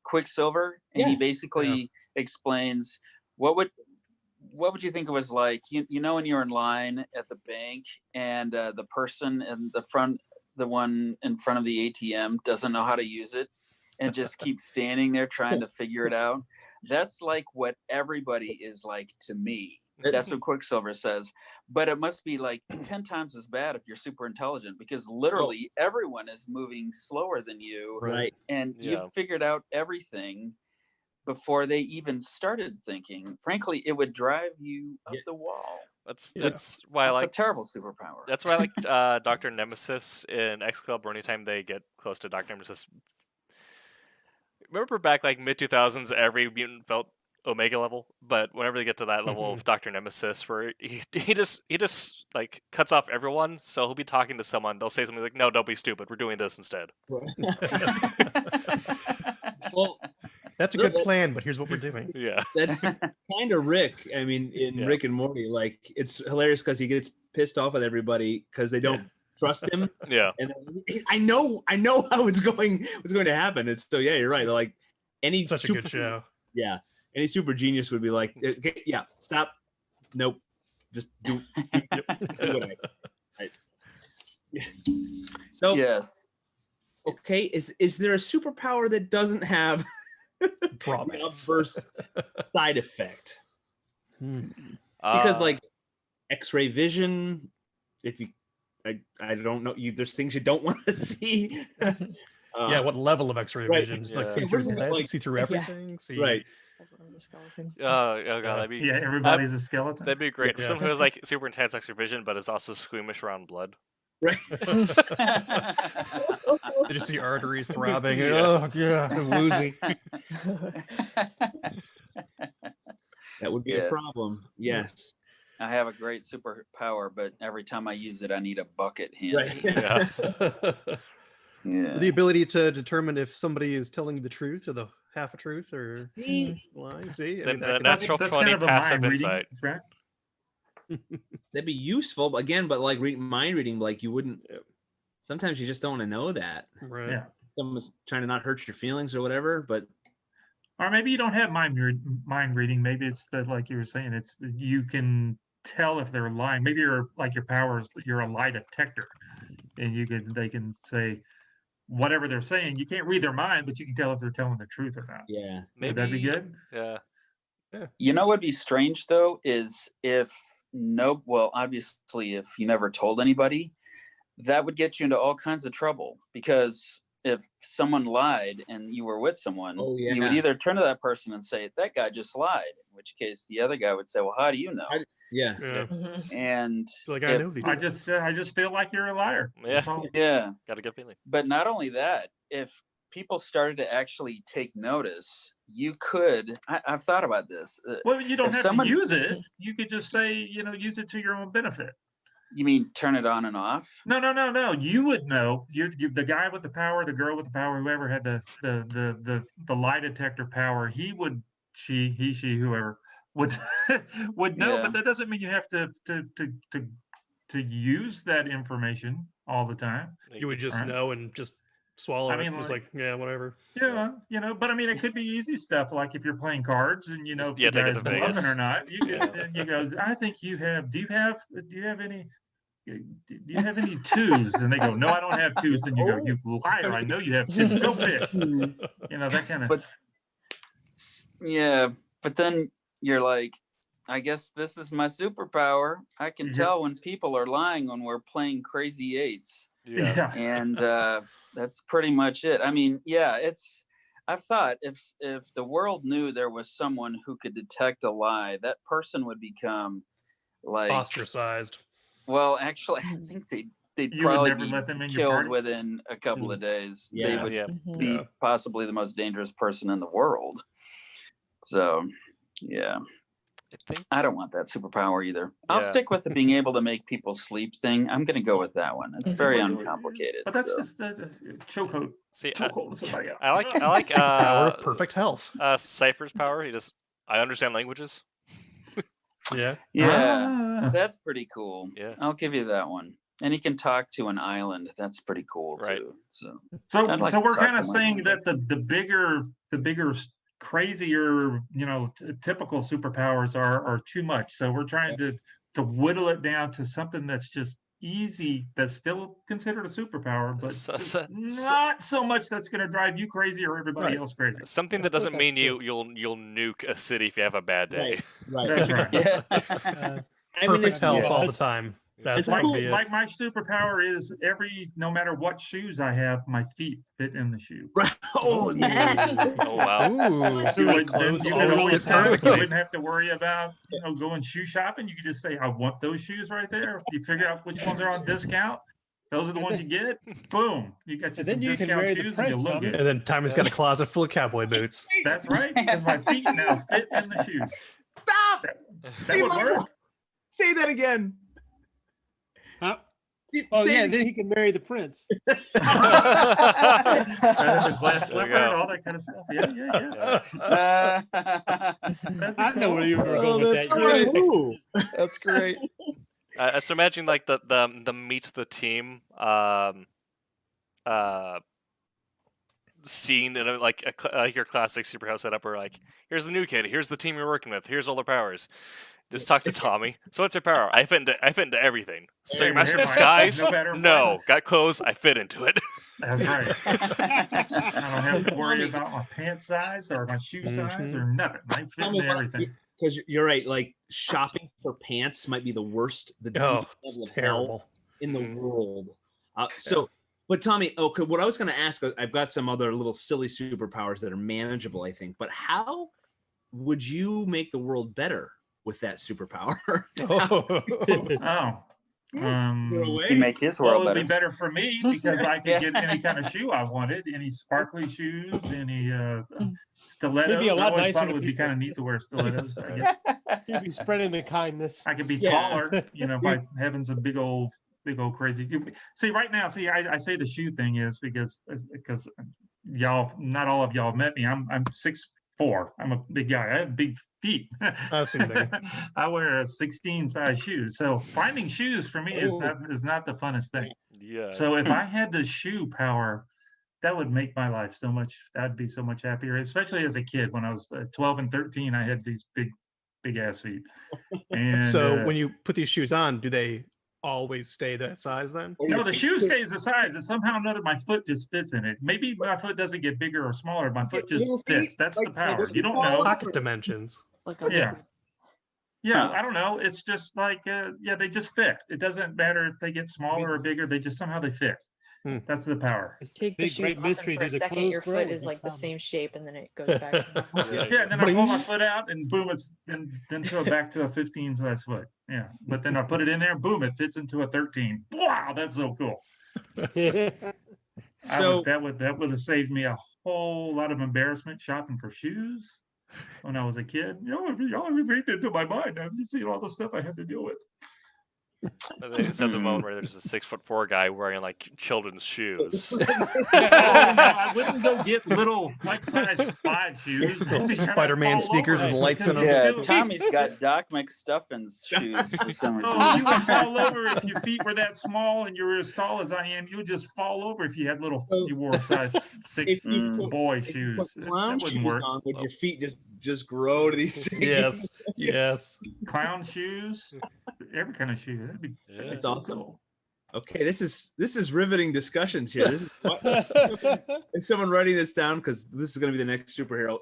Quicksilver, and he Yeah. basically explains what would you think it was like? You know when you're in line at the bank and the person in the front, the one in front of the ATM doesn't know how to use it and just keeps standing there trying to figure it out. That's like what everybody is like to me. That's what Quicksilver says. But it must be like 10 times as bad if you're super intelligent, because literally everyone is moving slower than you. Right. And Yeah. you've figured out everything before they even started thinking. Frankly, it would drive you up the wall. that's Yeah. that's why I That's like a terrible superpower. that's why I like Doctor Nemesis in X Club. Or anytime they get close to Doctor Nemesis, remember back like mid 2000s, every mutant felt Omega level, but whenever they get to that level of Doctor Nemesis, where he just like cuts off everyone, so he'll be talking to someone, they'll say something like, "No, don't be stupid. We're doing this instead." Well, That's a good plan, but here's what we're doing. Yeah. that's kind of Rick. I mean, in Yeah. Rick and Morty, like it's hilarious because he gets pissed off at everybody because they don't trust him. Yeah. And I know how what's going to happen. It's so yeah, you're right. Like any Such a good show. Yeah, any super genius would be like, okay, yeah, stop, nope, just do what I say. Right. Yeah. So Yes. okay, is there a superpower that doesn't have Drawbacks. adverse side effect? Hmm. Because like X-ray vision, if you I don't know, there's things you don't want to see. Yeah, what level of X-ray right. vision? Just like Yeah. see through Like- lead, see through everything. See, Right. Everyone's a skeleton. Oh god, that'd be Yeah, everybody's a skeleton. that'd be great for Yeah. someone who has like super intense X-ray vision, but is also squeamish around blood. Right. They just see arteries throbbing. Yeah. Oh yeah, I'm woozy. That would be a Yes. problem. Yes. I have a great superpower, but every time I use it, I need a bucket handy. Right. Yeah. Yeah. The ability to determine if somebody is telling the truth or the half a truth or lie. See, Then that the can- natural That's 20 kind of a passive mind reading, insight. right? That'd be useful, but again, but like mind reading, like you wouldn't. Sometimes you just don't want to know that right. Yeah. someone's trying to not hurt your feelings or whatever. But Or maybe you don't have mind reading. Maybe it's that, like you were saying, it's that you can tell if they're lying. Maybe you're like your power is you're a lie detector, and they can say whatever they're saying. You can't read their mind, but you can tell if they're telling the truth or not. yeah, Would that be good? Yeah. You know what'd be strange though is if obviously if you never told anybody, that would get you into all kinds of trouble, because if someone lied and you were with someone, Oh, you would yeah. either turn to that person and say, that guy just lied, in which case the other guy would say, well, how do you know? yeah. Yeah. Mhm. And Like I if- know these. I just feel like you're a liar. Yeah. That's all. yeah, Got a good feeling. but not only that, if people started to actually take notice, you could, I've thought about this. Well, you don't If have someone- to use it. You could just say, use it to your own benefit. You mean turn it on and off? No. You would know. You the guy with the power, the girl with the power, whoever had the lie detector power, he, she, whoever would would know. Yeah. But that doesn't mean you have to use that information all the time. You would just Right. know and just swallow I it. mean, It's like- like, yeah, whatever. Yeah, But I mean, it could be easy stuff like if you're playing cards and Just- if yeah, the take it guy's to Vegas. bluffing or not. You Yeah. then you go. I think you have. Do you have any? Do you have any twos? And they go, no, I don't have twos. And you go, you liar! I know you have twos. Go fish. That kind of. But yeah, but then you're like, I guess this is my superpower. I can Mhm. tell when people are lying when we're playing crazy eights. Yeah. And that's pretty much it. I mean, yeah, I've thought if the world knew there was someone who could detect a lie, that person would become like ostracized. Well, actually, I think they'd You would probably never be let them in your killed party? within a couple of days. They Yeah. would Yeah. be Yeah. possibly the most dangerous person in the world. So, yeah. I think I don't want that superpower either. I'll Yeah. stick with the being able to make people sleep thing. I'm going to go with that one. It's very uncomplicated. But that's so. just chokehold. see. Chokehold somebody out. I like Power of perfect health. Cypher's power. I understand languages. Yeah. Yeah, Ah. that's pretty cool. Yeah. I'll give you that one. And he can talk to an island. That's pretty cool Right. too. So So, I'd like so to we're talk kind of to my saying island. that the bigger, crazier, typical superpowers are too much. So we're trying to whittle it down to something that's just easy, that's still considered a superpower, but not so much that's going to drive you crazy or everybody else crazy. Something that doesn't mean you'll nuke a city if you have a bad day. Right. That's right. Yeah. Perfect health all the That's- time. It's That's like, what it. my superpower is no matter what shoes I have, my feet fit in the shoe. Right. Oh, yeah. Oh wow. Ooh, You like would- clothes you could always always fit tell, you perfectly. wouldn't have to worry about going shoe shopping. You could just say, I want those shoes right there. You figure out which ones are on discount. Those are the ones you get. Boom. You got your And then some you can discount marry the shoes and you prince, look Tommy. good. And then Tommy's got a closet full of cowboy boots. That's right, because my feet now fit in the shoes. Stop. That Say, would Michael, work. say that again. Huh? Say Oh yeah, it then he can marry the prince. The glass There you slipper go. and all that kind of stuff. Yeah. I know where you were going with that's that. great. Ooh. That's great. So imagine like the meet the team scene in like your classic superhero setup where like here's the new kid, here's the team you're working with, here's all their powers. Just talk to Tommy. So what's your power? I fit into everything. So your master of disguise? No matter No. what. Got clothes? I fit into it. That's right. I don't have to worry about my pant size or my shoe size or nothing. I fit Tell me into what- everything. Because you're right, like shopping for pants might be the worst, the Oh, deepest level it's of hell terrible. in the world. But Tommy, okay, what I was going to ask, I've got some other little silly superpowers that are manageable, I think. But how would you make the world better with that superpower? Oh. He make his Well, world it would better. be better for me because I could get any kind of shoe I wanted, any sparkly shoes, any stilettos. It'd be a lot I always nicer thought to it would be people. kind of neat to wear stilettos. I guess He'd be spreading the kindness. I could be Yeah. taller, by having some big old crazy. See, right now, I say the shoe thing is because y'all, not all of y'all have met me. I'm 6'4". I'm a big guy. I have big feet. I've seen that. I wear a 16 size shoe. So finding shoes for me is Oh. not the funnest thing. Yeah. So if I had the shoe power, that would make my life so much. I'd be so much happier, especially as a kid. When I was 12 and 13, I had these big ass feet. And So when you put these shoes on, do they always stay that size then? no, the shoe stays the size, and somehow or another my foot just fits in it. Maybe my foot doesn't get bigger or smaller. My foot just Little feet, fits. That's the like power. You don't fall know. Pocket dimensions. Like a Yeah. Yeah, I don't know. It's just like, they just fit. It doesn't matter if they get smaller or bigger. They just somehow they fit. That's the power. Take the Big shoes great off, mystery. and for a Do the second, clothes your grow foot or is they like the come? same shape, and then it goes back to normal. Yeah, and then I pull my foot out and boom, it's then throw it back to a 15 size foot. Yeah. But then I put it in there, boom, it fits into a 13. Wow, that's so cool. That would have saved me a whole lot of embarrassment shopping for shoes when I was a kid. Y'all read into my mind. I've seen all the stuff I had to deal with. And they just have the moment where there's a 6'4" guy wearing like children's shoes. I wouldn't go get little like size 5 shoes. Spider-Man sneakers with lights in them. Yeah, Tommy's got Doc McStuffins shoes for some reason. Oh, you would fall over if your feet were that small and you were as tall as I am. You would just fall over if you had you wore size 6 boy shoes. That Clown wouldn't shoes work. on, would your feet just grow to these things? Yes, yes. Clown shoes, every kind of shoe. That'd be That's so awesome. cool. Okay, this is riveting discussions here. This is someone writing this down because this is going to be the next superhero.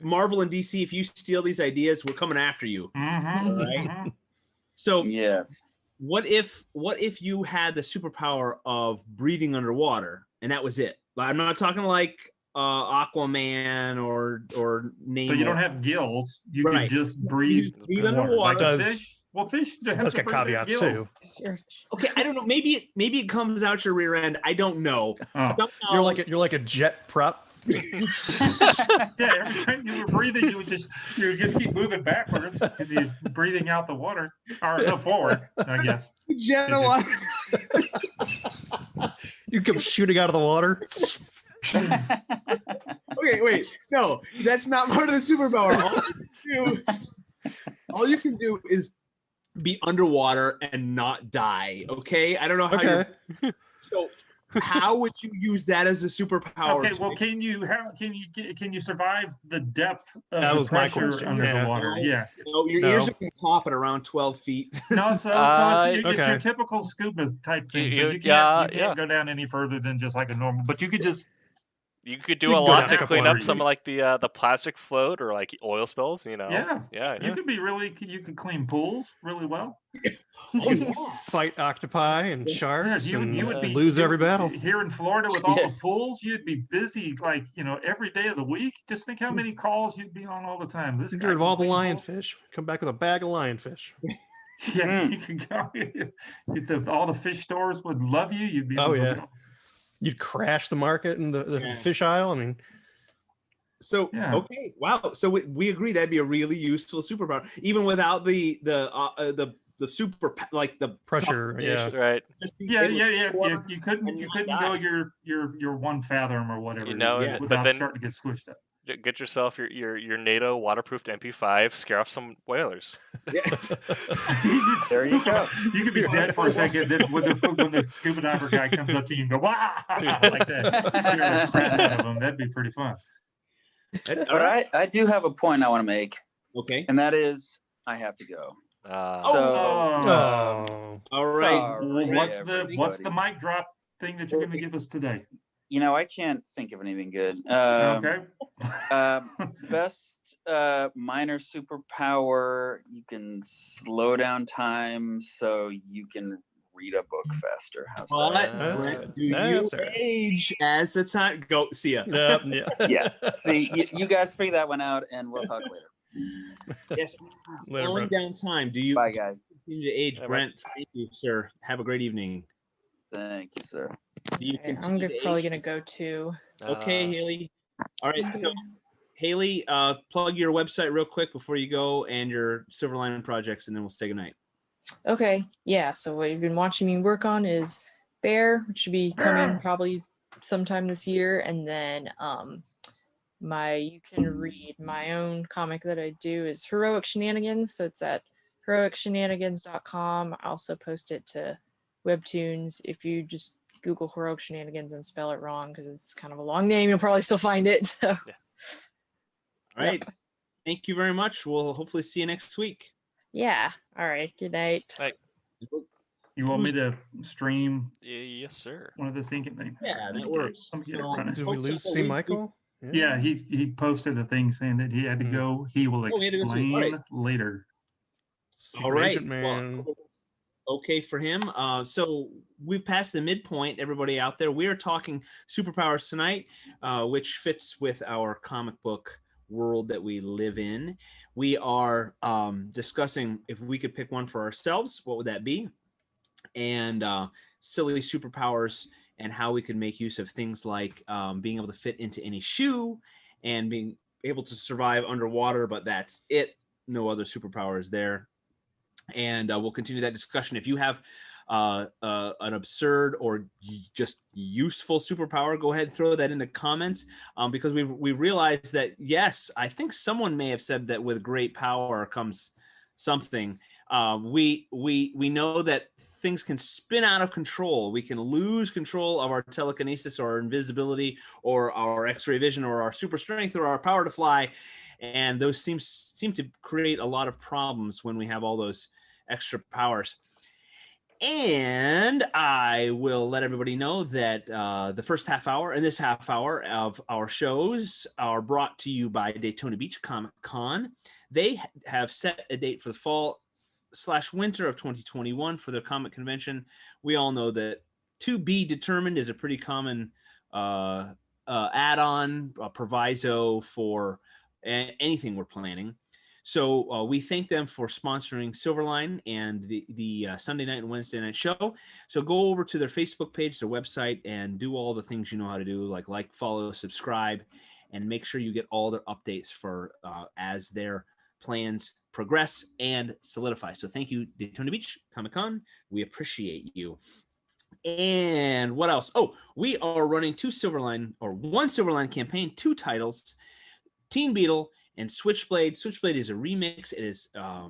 Marvel and DC, if you steal these ideas, we're coming after you. Mhm, All right. mhm. So yes, what if you had the superpower of breathing underwater and that was it? I'm not talking like Aquaman or Nemo. So you don't have gills. You Right. can just You breathe just breathe water. underwater. Like a Does- fish. Well, fish have Does to get breathe their caveats gills. too. Okay, I don't know. Maybe it comes out your rear end. I don't know. Oh. Somehow- You're like a jet prop. Yeah, every time you were breathing, you would just keep moving backwards because you're breathing out the water or no, forward, I guess. Jet of water. You come shooting out of the water. Okay, wait. No, that's not part of the superpower. All you can do is be underwater and not die. Okay, I don't know how. Okay. So, how would you use that as a superpower? Okay, well, can you survive the depth of That the was my pressure question, under yeah. the water? Yeah. No, your ears are going to pop at around 12 feet. No, so it's your okay. typical scuba type thing. So You- you yeah, can't go down any further than just like a normal. But you could just You could You do a can go lot down to that clean far. up some of like the plastic float or like oil spills. You know. yeah. You could be you could clean pools really well. Fight octopi and sharks you and would be lose every battle. here in Florida with all the pools. You'd be busy like every day of the week. Just think how many calls you'd be on all the time. This Get guy rid of can all the clean pools. lionfish. Come back with a bag of lionfish. Yeah, you could go. All the fish stores would love you. You'd be. Oh, able to yeah. go. You'd crash the market in the fish aisle. I mean, So okay, wow. So we agree that'd be a really useful superpower, even without the super like the pressure. Yeah. Right. Yeah. You couldn't go your 1 fathom or whatever. But without then starting to get squished up. Get yourself your NATO waterproofed MP5. Scare off some whalers. There you go. You could be dead for a second. Then when the scuba diver guy comes up to you and go wow like that, scare the crap out of him. That'd be pretty fun. All right, I do have a point I want to make. Okay. And that is, I have to go. All right. Sorry, What's the mic drop thing that you're going to give us today? I can't think of anything good. Okay. Best minor superpower, you can slow down time so you can read a book faster. How's that? Do you age as the time go? See ya. Yeah. See, you guys figure that one out, and we'll talk later. Yes. Later, Slowing down time. Do you? Bye, guys. Continue to age, Brent. Thank you, sir. Have a great evening. Thank you, sir. Do you I'm continue to probably age? gonna go too. Okay, Haley. All right. So, Haley, plug your website real quick before you go and your Silverline projects, and then we'll say goodnight. Okay, yeah. So what you've been watching me work on is Bear, which should be coming probably sometime this year, and then you can read my own comic that I do is Heroic Shenanigans. So it's at heroicshenanigans.com. I also post it to Webtoons. If you just Google Heroic Shenanigans and spell it wrong because it's kind of a long name, you'll probably still find it. So All right. Thank you very much. We'll hopefully see you next week. yeah. All right. Good night. You want me to stream? Yes, sir. One of the thinking things. Yeah, that works. Did we lose C. Michael? Yeah, he posted a thing saying that he had to go. He will Oh, he had to go too. explain All right. later. All right. Agent Man. Well, okay for him. So we've passed the midpoint, everybody out there. We are talking superpowers tonight, which fits with our comic book world that we live in. We are discussing if we could pick one for ourselves, what would that be? And silly superpowers and how we could make use of things like being able to fit into any shoe and being able to survive underwater, but that's it. No other superpowers there. And we'll continue that discussion. If you have an absurd or just useful superpower, go ahead and throw that in the comments because we realized that, yes, I think someone may have said that with great power comes something. We know that things can spin out of control. We can lose control of our telekinesis or our invisibility or our X-ray vision or our super strength or our power to fly. And those seem to create a lot of problems when we have all those extra powers. And I will let everybody know that the first half hour and this half hour of our shows are brought to you by Daytona Beach Comic Con. They have set a date for the fall/winter of 2021 for their comic convention. We all know that to be determined is a pretty common add-on proviso for anything we're planning. So we thank them for sponsoring Silverline and the Sunday night and Wednesday night show. So go over to their Facebook page, their website, and do all the things you know how to do, like, follow, subscribe, and make sure you get all their updates for as their plans progress and solidify. So thank you, Daytona Beach Comic-Con. We appreciate you. And what else? Oh, we are running one Silverline campaign, 2 titles, Teen Beetle and Switchblade. Switchblade is a remix. It is a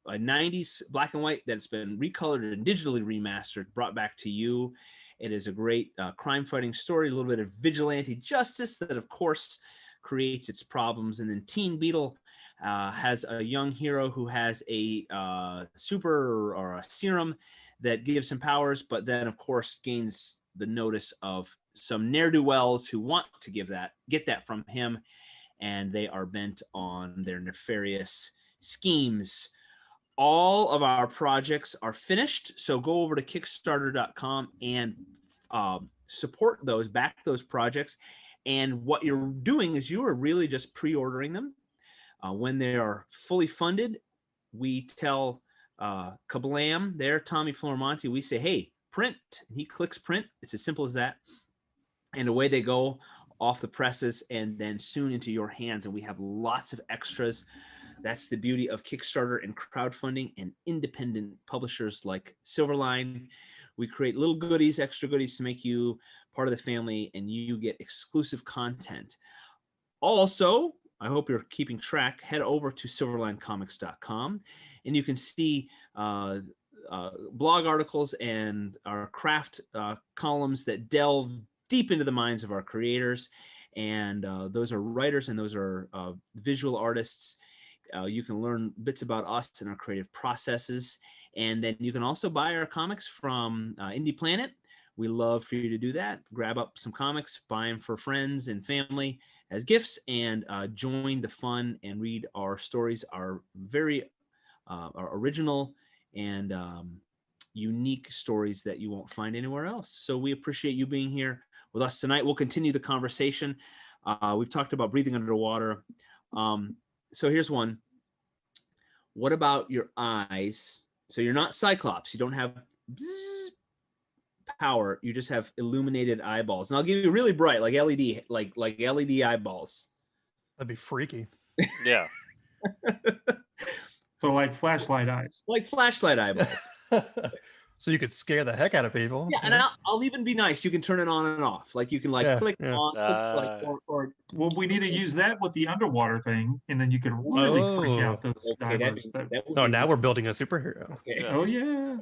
90s black and white that's been recolored and digitally remastered, brought back to you. It is a great crime fighting story, a little bit of vigilante justice that, of course, creates its problems. And then Teen Beetle has a young hero who has a super or a serum that gives him powers, but then, of course, gains the notice of some ne'er-do-wells who want to get that from him, and they are bent on their nefarious schemes. All of our projects are finished, so go over to Kickstarter.com and support those, back those projects. And what you're doing is you are really just pre-ordering them. When they are fully funded, we tell Kablam there, Tommy Flormonti, we say, hey, print. He clicks print. It's as simple as that. And away they go off the presses and then soon into your hands. And we have lots of extras. That's the beauty of Kickstarter and crowdfunding and independent publishers like Silverline. We create little goodies, extra goodies to make you part of the family, and you get exclusive content. Also, I hope you're keeping track. Head over to silverlinecomics.com and you can see blog articles and our craft columns that delve deep into the minds of our creators. And those are writers and those are visual artists. You can learn bits about us and our creative processes. And then you can also buy our comics from Indie Planet. We love for you to do that. Grab up some comics, buy them for friends and family as gifts, and join the fun and read our stories, our very our original and unique stories that you won't find anywhere else. So we appreciate you being here with us tonight. We'll continue the conversation. We've talked about breathing underwater. So here's one. What about your eyes? So you're not Cyclops. You don't have power. You just have illuminated eyeballs. And I'll give you really bright, like LED, like LED eyeballs. That'd be freaky. Yeah. So like flashlight eyes. Like flashlight eyeballs. So you could scare the heck out of people. Yeah, and I'll even be nice. You can turn it on and off. Like you can click on, or well, we need to use that with the underwater thing, and then you can really freak out those divers. Oh, now we're building a superhero. Okay. Oh yeah.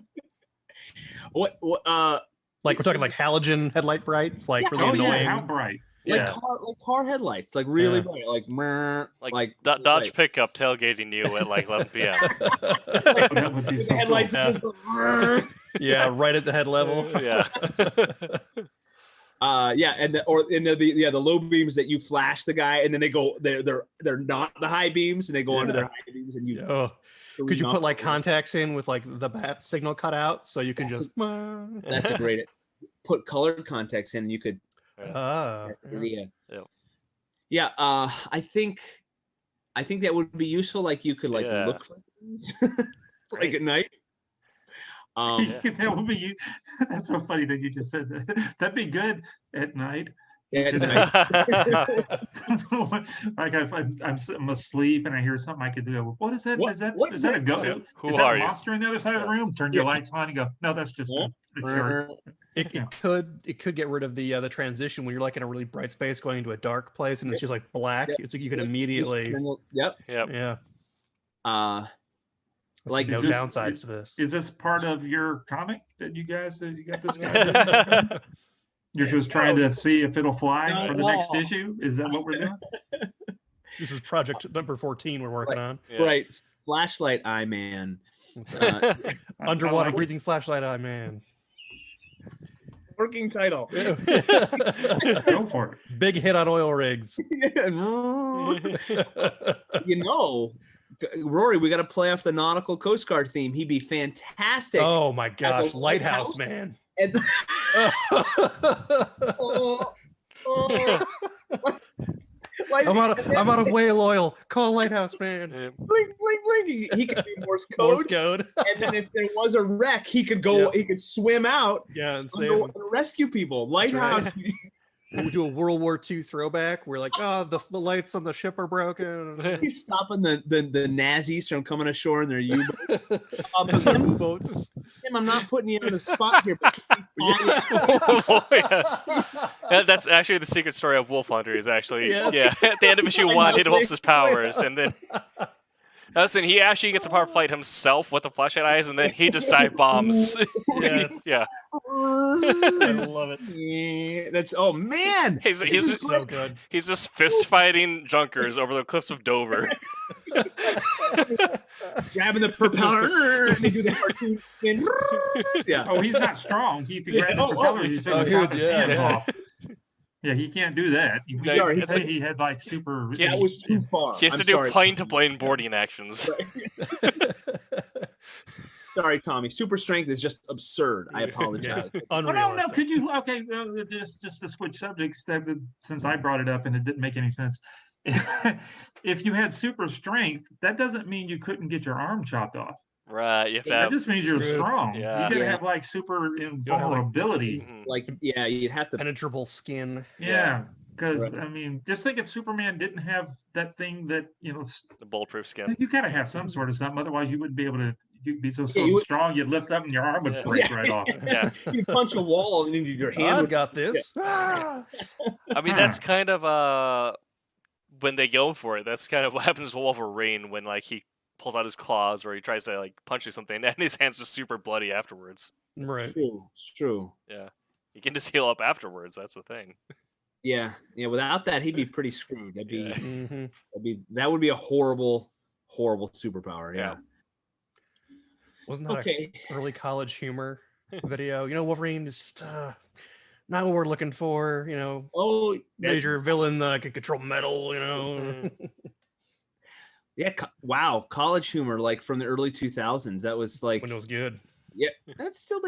What like we're talking like halogen headlight brights, like really annoying. Yeah, how bright? Like car headlights, like really bright, like Dodge pickup tailgating you at like 11 p.m. That would be so headlights. Cool. Yeah, right at the head level. Yeah. And the low beams that you flash the guy, and then they go they're not the high beams, and they go under their high beams, and you. Oh. Could you put like contacts in with like the bat signal cut out so you can just? That's a great. Put colored contacts in, and you could. I think that would be useful. Like you could look for things like at night. That would be. That's so funny that you just said that. That'd be good at night. Yeah, at night. Like I'm asleep and I hear something I could do. What is that? Is that a ghost? Who is that are a you? monster in the other side of the room? Turn your lights on and go. No, that's just a shirt. It could get rid of the transition when you're like in a really bright space going into a dark place and it's just like black. It's like you can immediately. Yep. Yeah. Like no downsides to this. Is this part of your comic that you got this guy? You're just trying to see if it'll fly for the next issue? Is that what we're doing? This is project number 14 we're working on. Yeah. Right. Flashlight Eye Man. Underwater breathing flashlight eye man. Working title. Go for it. Big hit on oil rigs. Rory, we got to play off the nautical Coast Guard theme. He'd be fantastic. Oh my gosh, lighthouse man. And Oh. Like, I'm out of whale oil. Call Lighthouse Man. Blink, blink, blink. He could do Morse code. Morse code. And then if there was a wreck, he could go. He could swim out. Yeah, and save go him. rescue people. Lighthouse. We do a World War II throwback. We're like, oh, the lights on the ship are broken. He's stopping the Nazis from coming ashore in their U-boats. Tim, I'm not putting you on the spot here. But Oh, yes. That's actually the secret story of Wolf Hunter. Is actually at the end of issue 1, he develops his powers, and then listen, he actually gets a power fight himself with the flashlight eyes, and then he just dive bombs. Yes. Yeah. I love it. That's He's just so good. He's just fist fighting junkers over the cliffs of Dover. Grabbing the propeller and they do the cartoon spin. Yeah. Oh, he's not strong. He can grab the propeller. He's his hands off. Yeah, he can't do that. He had like super. Yeah, it was too far. He has to do plane-to-plane boarding actions. Sorry, Tommy. Super strength is just absurd. I apologize. No. Could you? Okay, just to switch subjects. Since I brought it up and it didn't make any sense. If you had super strength, that doesn't mean you couldn't get your arm chopped off. Right. You have to that just means you're strong. Yeah. You gotta have like super invulnerability. Like you'd have to penetrable skin. Yeah. Because I mean, just think if Superman didn't have that thing that the bulletproof skin. You gotta have some sort of something. Otherwise, you wouldn't be able to. You'd be so strong. You'd lift up and your arm would break right off. Yeah. You punch a wall and then your hand. I've got this. I mean, that's kind of when they go for it. That's kind of what happens to Wolverine when like he pulls out his claws or he tries to like punch you something and his hand's just super bloody afterwards. Right. It's true. Yeah. You can just heal up afterwards. That's the thing. Yeah. Without that, he'd be pretty screwed. That would be a horrible superpower. Yeah. Wasn't that early college humor video? Wolverine just not what we're looking for. Major villain can control metal. Yeah. Wow. College humor, like from the early 2000s. That was like when it was good. Yeah. That's still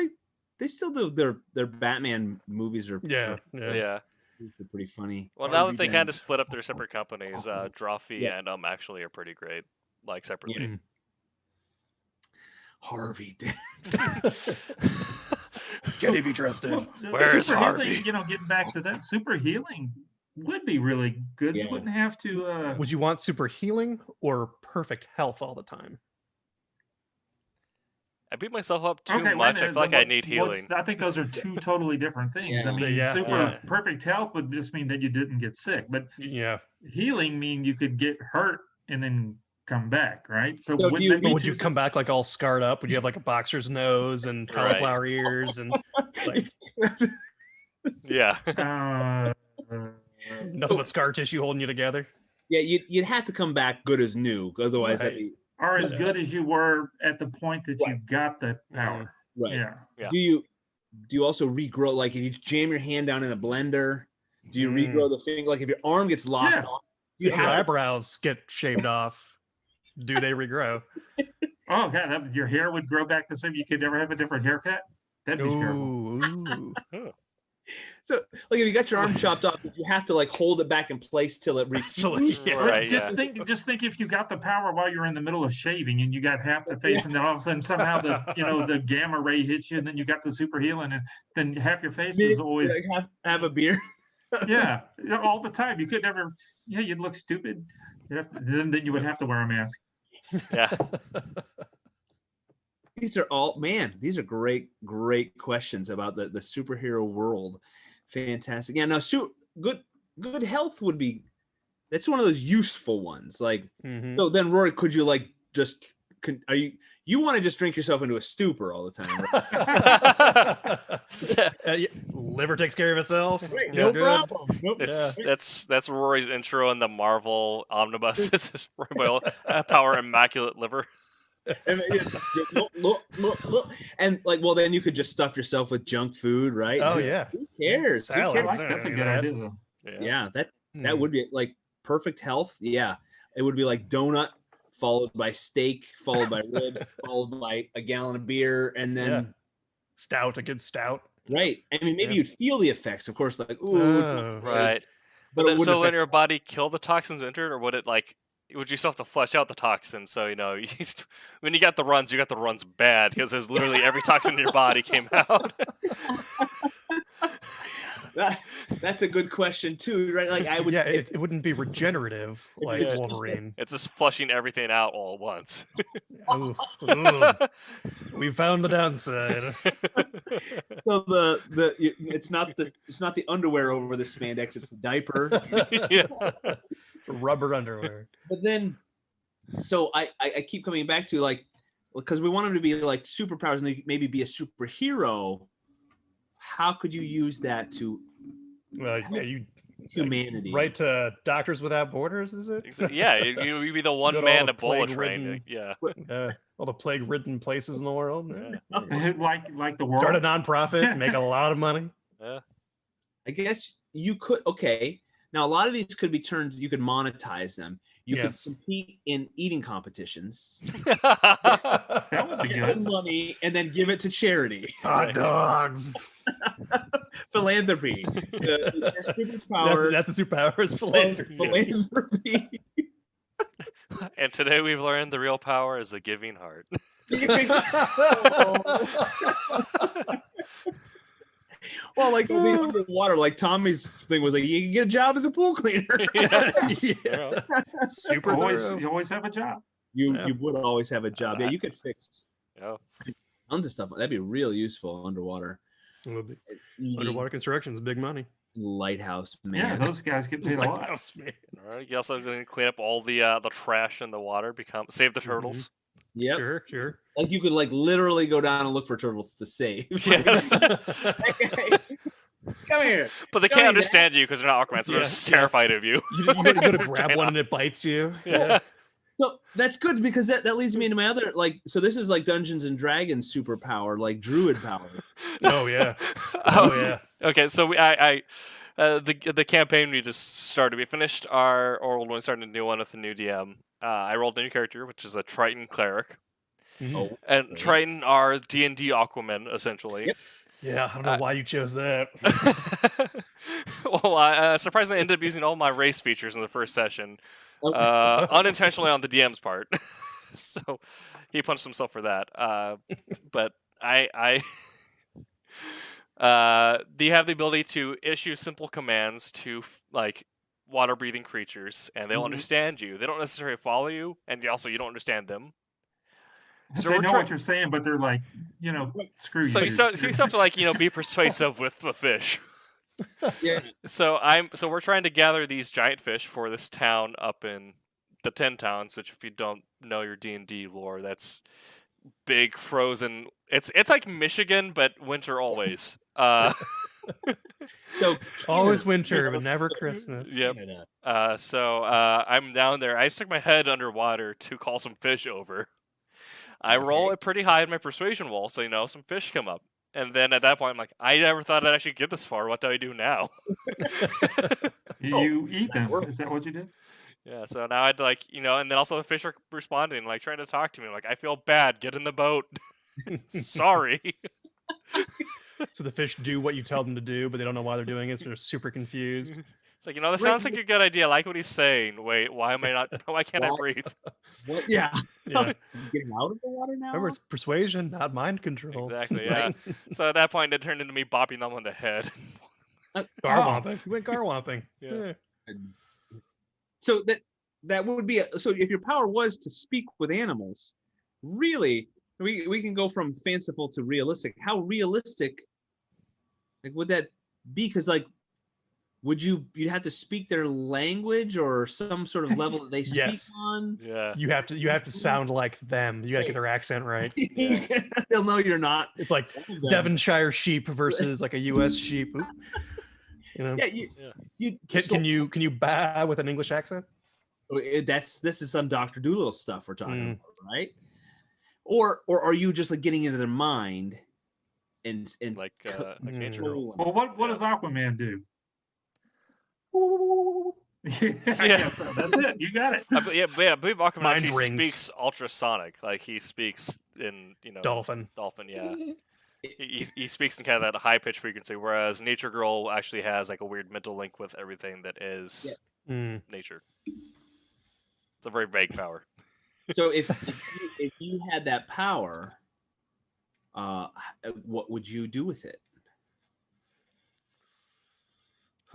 they still do their Batman movies are pretty funny. Well, now that they kind of split up their separate companies, Drawfee and actually are pretty great, like separately. Yeah. Harvey Dent. Can he be trusted? Where's Harvey? Getting back to that, super healing would be really good. You wouldn't have to. Would you want super healing or perfect health all the time? I beat myself up too much. I feel like I need healing. I think those are two totally different things. I mean, perfect health would just mean that you didn't get sick, but healing mean you could get hurt and then come back, right? So would you come back like all scarred up? Would you have like a boxer's nose and cauliflower ears and like nothing but scar tissue holding you together? Yeah, you'd have to come back good as new, otherwise that'd be or as good as you were at the point that you got the power. Right. Yeah. Do you also regrow, like if you jam your hand down in a blender, do you regrow the finger? Like if your arm gets locked off, if your eyebrows get shaved off, do they regrow? Oh god, your hair would grow back the same. You could never have a different haircut. That'd be terrible. So, like, if you got your arm chopped off, you have to like hold it back in place till it refills. Just think if you got the power while you're in the middle of shaving and you got half the face, and then all of a sudden somehow the gamma ray hits you, and then you got the super healing, and then half your face is always have a beard. Yeah, all the time. You could never. Yeah, you'd look stupid. Then you would have to wear a mask. Yeah. These are great questions about the superhero world. Fantastic. Yeah, now good health would be, that's one of those useful ones. Like so then Rory, could you like just you want to just drink yourself into a stupor all the time, right? Liver takes care of itself. Right, no problem. Nope. That's Rory's intro in the Marvel omnibus. This is Power Immaculate Liver. And look. And like, well, then you could just stuff yourself with junk food, right? Oh yeah. Who cares? That's a good idea. Yeah, that would be like perfect health. Yeah, it would be like donut followed by steak, followed by ribs, followed by a gallon of beer, and then stout, a good stout. Right. I mean, maybe Yeah. you'd feel the effects, of course, like ooh, Oh. Right. but But it then, wouldn't so would affect. your body kill the toxins entered, or would it like? Would you still have to flush out the toxins? So when you got the runs bad because there's literally every toxin in your body came out. That's a good question too, right? Like I would. Yeah, it wouldn't be regenerative like it's just Wolverine. It's just flushing everything out all at once. Ooh, ooh. We found the downside. So it's not the underwear over the spandex, it's the diaper. Yeah. Rubber underwear. But then, so I keep coming back to like, because we want him to be like superpowers and maybe be a superhero. How could you use that to Well, yeah, you humanity? right to Doctors Without Borders, is it? Yeah, you'd be the one Got man all the Ebola train. plague-ridden- Yeah. all the plague-ridden places in the world. Yeah. like the world. Start a nonprofit, make a lot of money. Yeah. I guess you could. Okay, now a lot of these could be turned. You could monetize them. You could Yes. compete in eating competitions, That would be get the good. money, and then give it to charity. Hot dogs. Philanthropy. The superpower. That's a superpower. Is philanthropy. Philanthropy. And today we've learned the real power is a giving heart. Well, like the underwater, like Tommy's thing was like, you can get a job as a pool cleaner. Yeah. Super thorough. You always have a job. You Yeah. you would always have a job. Yeah, you could fix Yeah. tons of stuff. That'd be real useful underwater. It would be. Eating Underwater construction is big money. lighthouse Yeah, man. those guys get paid a lot. Lighthouse man. All right. You also going to clean up all the trash in the water. Save the turtles. Yep. Sure, sure. Like you could like literally go down and look for turtles to save. Yes. Come here. But they Show can't me understand you because they're not Aquaman, so they're Yeah, just yeah. terrified of you. You go to grab one and it bites you. Yeah. So that's good because that leads me into my other like. So this is like Dungeons and Dragons superpower, like druid power. Oh yeah. Oh yeah. Okay, so the campaign we just started. We finished our old one, started a new one with a new DM. I rolled a new character, which is a Triton cleric, Oh, and Triton are D&D Aquaman essentially. Yep. Yeah, I don't know why you chose that. Well, I surprisingly ended up using all my race features in the first session, unintentionally on the DM's part. So he punched himself for that. But I they have the ability to issue simple commands to like water breathing creatures, and they'll understand you. They don't necessarily follow you, and you don't understand them. So they we're know try- what you're saying, but they're like, screw you. So you dude. still have to like be persuasive with the fish. yeah. So we're trying to gather these giant fish for this town up in the 10 Towns, which if you don't know your D&D lore, that's big frozen. It's like Michigan, but winter always. So Always winter, but never Christmas. Yep. So I'm down there. I stuck my head underwater to call some fish over. I roll it pretty high in my persuasion wall, so some fish come up. And then at that point, I'm like, I never thought I'd actually get this far. What do I do now? You eat them. Is that what you did? Yeah, so now I'd like, and then also the fish are responding, like trying to talk to me. I'm like, I feel bad. Get in the boat. Sorry. So the fish do what you tell them to do, but they don't know why they're doing it, so they're super confused. It's like, this sounds like a good idea. I like what he's saying. Wait, why can't I breathe? What? Yeah. Yeah. Getting out of the water now. Remember, it's persuasion, not mind control. Exactly, yeah. So at that point, it turned into me bopping them on the head. Garwomping. You went garwomping. Yeah. So that would be so if your power was to speak with animals, really, we can go from fanciful to realistic. How realistic would that be? Because you'd have to speak their language or some sort of level that they speak Yes. on. Yeah. You have to sound like them. You gotta get their accent right. They'll know you're not. It's like Devonshire sheep versus like a U.S. sheep. Oop. Yeah, Can you baa with an English accent? This is some Dr. Doolittle stuff we're talking about, right? Or are you just like getting into their mind and like nature girl. Well, what does Aquaman do? Yeah. That's it. You got it. I believe Aquaman Mind actually rings. speaks ultrasonic. Like he speaks in Dolphin. Dolphin, yeah. he speaks in kind of that high pitch frequency, whereas Nature Girl actually has like a weird mental link with everything that is nature. It's a very vague power. So if you had that power, what would you do with it?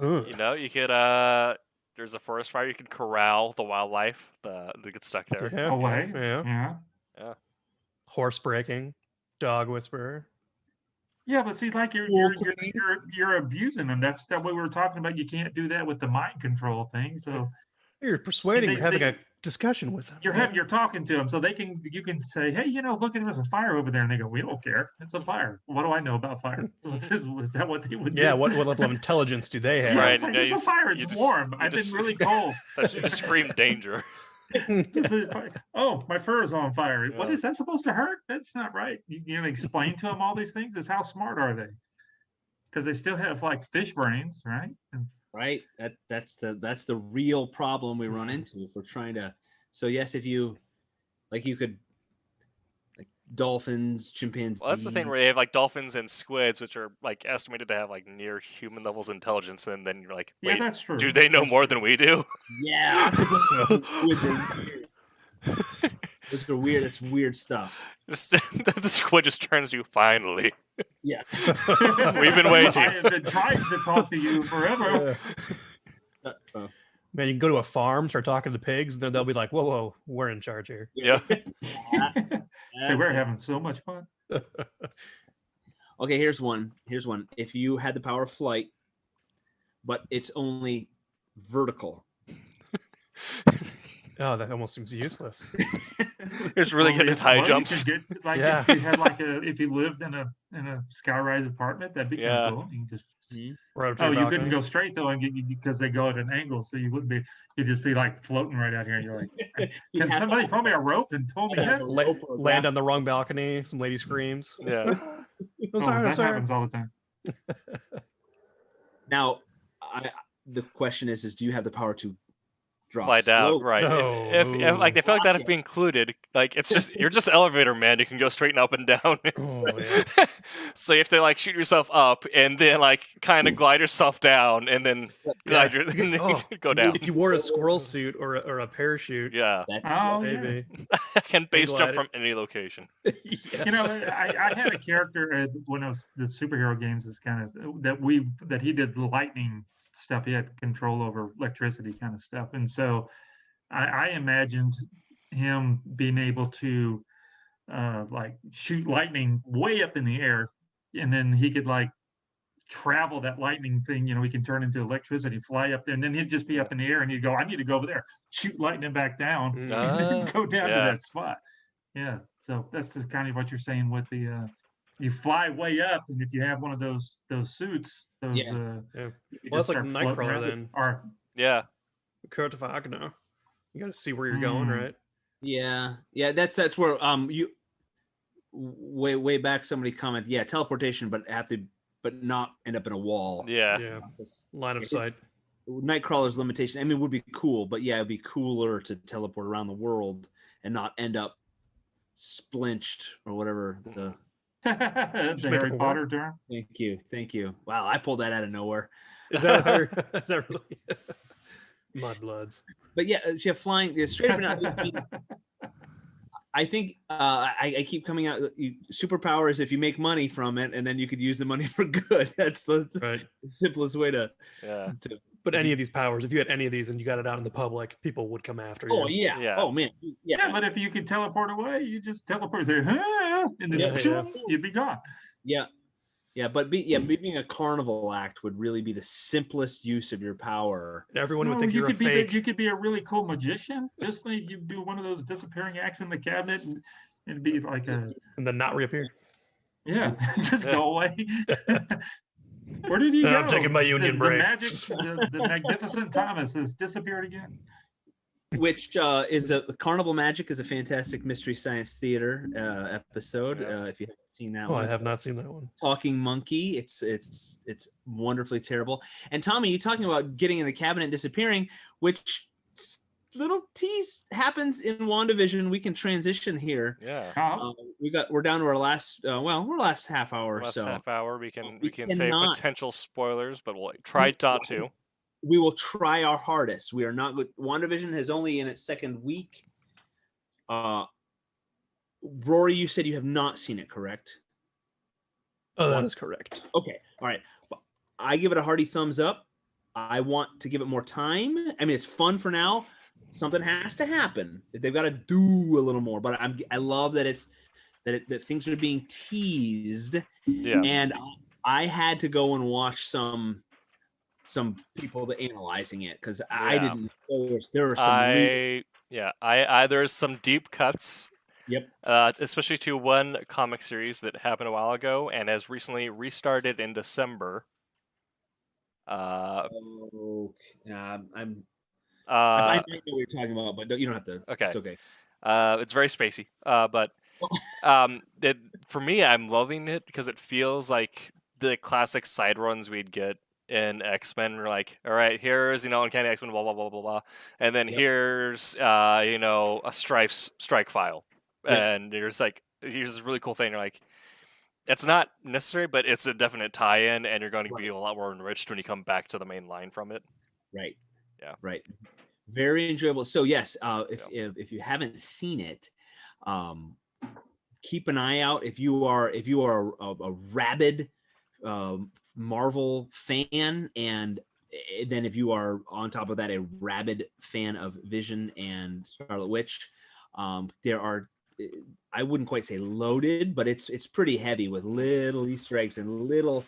You know, you could there's a forest fire. You could corral the wildlife that gets stuck there. Yeah, Away. Yeah. Yeah. Horse breaking, dog whisperer. Yeah, but see, like you're abusing them. That's what we were talking about. You can't do that with the mind control thing. So You're persuading, having a discussion with them. you're talking to them, so you can say, hey, look, there's a fire over there, and they go, we don't care. It's a fire. What do I know about fire? Was that what they would do? Yeah, what level of intelligence do they have? Yeah, Right, it's, like, no, it's a fire. It's warm. I've been really cold. You just scream danger. Oh, my fur is on fire. Yeah. What is that supposed to hurt? That's not right. You explain to them all these things. Is how smart are they? Because they still have like fish brains, right? Right. That's the real problem we run into if we're trying to. So yes, if you could like dolphins, chimpanzees. Well, that's the thing where you have like dolphins and squids, which are like estimated to have like near human levels of intelligence, and then you're like, wait, Yeah, that's true. do they know more than we do? Yeah. Those are weird. It's weird stuff. The squid just turns to you finally. Yeah. We've been waiting. I have been trying to talk to you forever. Man, you can go to a farm, start talking to the pigs, then they'll be like, whoa, we're in charge here. Yeah. So we're having so much fun. Okay, here's one. If you had the power of flight, but it's only vertical. Oh, that almost seems useless. It's really good at high jumps. You could get, Yeah. if you had if you lived in a skyrise apartment, that'd be kind Yeah. of cool. You can just Right you couldn't go straight though, because they go at an angle, so you wouldn't be. You'd just be like floating right out here, and you're like, can somebody throw me a rope and pull me in? Land on the wrong balcony. Some lady screams. Yeah. Oh, that happens all the time. Now, the question is do you have the power to drop Fly down, slowly? right? No. If like they feel like that if be included, like it's just you're just elevator man. You can go straight and up and down. Oh, yeah. So you have to like shoot yourself up and then like kind of glide yourself down and then glide your go down. If you wore a squirrel suit or a parachute, Yeah, Oh, maybe. I can base jump glide from any location. You know, I had a character when I was the superhero games. Is kind of that he did lightning stuff. He had control over electricity kind of stuff, and so I imagined him being able to like shoot lightning way up in the air, and then he could like travel that lightning thing. He can turn into electricity, fly up there, and then he'd just be up in the air, and he'd go, "I need to go over there, shoot lightning back down, and then go down to that spot." Yeah, so that's kind of what you're saying with the. You fly way up, and if you have one of those suits, those Yeah. you Well, just it's like start floating Nightcrawler around. then. Or Yeah, Kurt Wagner. You got to see where you're going, right? Yeah, that's where you way back somebody commented, yeah, teleportation, but not end up in a wall. yeah. Line of sight. Nightcrawler's limitation. I mean, it would be cool, but yeah, it'd be cooler to teleport around the world and not end up splinched or whatever the Harry Potter term. Thank you. Wow, I pulled that out of nowhere. Is that really mudbloods? But yeah, flying straight up and out. I think I keep coming out. Superpowers, if you make money from it, and then you could use the money for good. That's the simplest way to. Yeah. But any of these powers, if you had any of these and you got it out in the public, people would come after you. Oh yeah. Oh man. Yeah, but if you could teleport away, you just teleport there, and then you'd be gone. Yeah, but being a carnival act would really be the simplest use of your power. Everyone would think you're a fake. You could be a really cool magician. Just like you do one of those disappearing acts in the cabinet, and be like and then not reappear. Yeah, just go away. Where did he go? I'm taking my union break. The magnificent Thomas has disappeared again. Which is Carnival Magic is a fantastic Mystery Science Theater episode. If you haven't seen that one, I have not seen that one. Talking Monkey. It's wonderfully terrible. And Tommy, you talking about getting in the cabinet and disappearing, which little tease happens in WandaVision. We can transition here. Yeah. We're down to our last we're last half hour or Last so. half hour, we can say cannot- potential spoilers, but we'll try not to. We will try our hardest. We are not good. WandaVision has only in its second week. Rory, you said you have not seen it, correct? Oh, that is correct. Okay. All right. I give it a hearty thumbs up. I want to give it more time. I mean, it's fun for now. Something has to happen. They've got to do a little more. But I love that that things are being teased. Yeah. And I had to go and watch some people that analyzing it because I didn't know there were some. There's some deep cuts. Yep. Especially to one comic series that happened a while ago and has recently restarted in December. I know what you're talking about, but you don't have to. Okay. It's okay. It's very spacey. But for me, I'm loving it because it feels like the classic side runs we'd get in X-Men. We're like, all right, here's Uncanny X-Men, blah blah blah blah blah, and then here's a strike file, and there's here's this really cool thing. You're like, it's not necessary, but it's a definite tie-in, and you're going to be a lot more enriched when you come back to the main line from it. Right. Yeah. Right. Very enjoyable. So yes, if you haven't seen it, keep an eye out. If you are a rabid Marvel fan, and then if you are on top of that a rabid fan of Vision and Scarlet Witch, there are, I wouldn't quite say loaded, but it's pretty heavy with little Easter eggs and little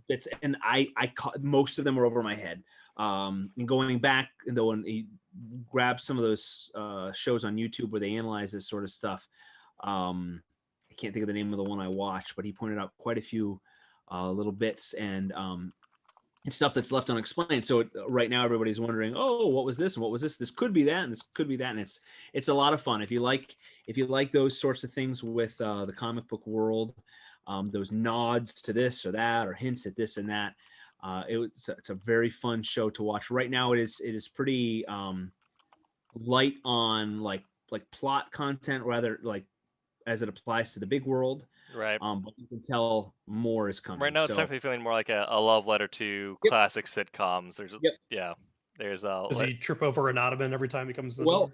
bits, and I caught most of them are over my head. And going back and though when he grabbed some of those shows on YouTube where they analyze this sort of stuff, I can't think of the name of the one I watched, but he pointed out quite a few little bits and stuff that's left unexplained. So right now everybody's wondering, oh, what was this and what was this? This could be that and this could be that, and it's a lot of fun if you like those sorts of things with the comic book world, those nods to this or that or hints at this and that. It's a very fun show to watch. Right now it is pretty light on like plot content, rather like as it applies to the big world. Right. But you can tell more is coming. Right now, it's definitely feeling more like a love letter to classic sitcoms. There's there's a. Does he trip over an ottoman every time he comes to the Well,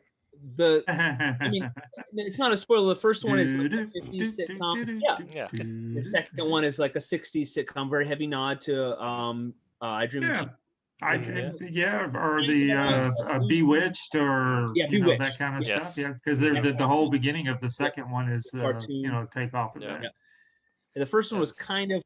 door? I mean, it's not a spoiler. The first one is like a 50s sitcom. Yeah. The second one is like a 60s sitcom, very heavy nod to I Dream of Jeannie. Or the Bewitched or Bewitched. that kind of stuff. Yeah, because the whole beginning of the second one is take off of that. And the first one was kind of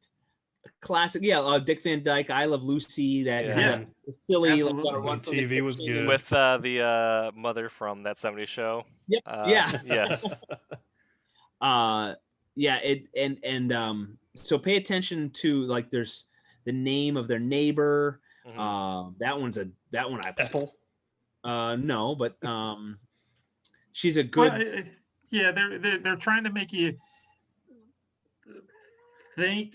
classic. Dick Van Dyke, I Love Lucy. That kind of silly. TV was good with the mother from That 70s Show. Yep. Yes. So pay attention to like there's the name of their neighbor. That one I Ethel. No, but she's a good. They're trying to make you think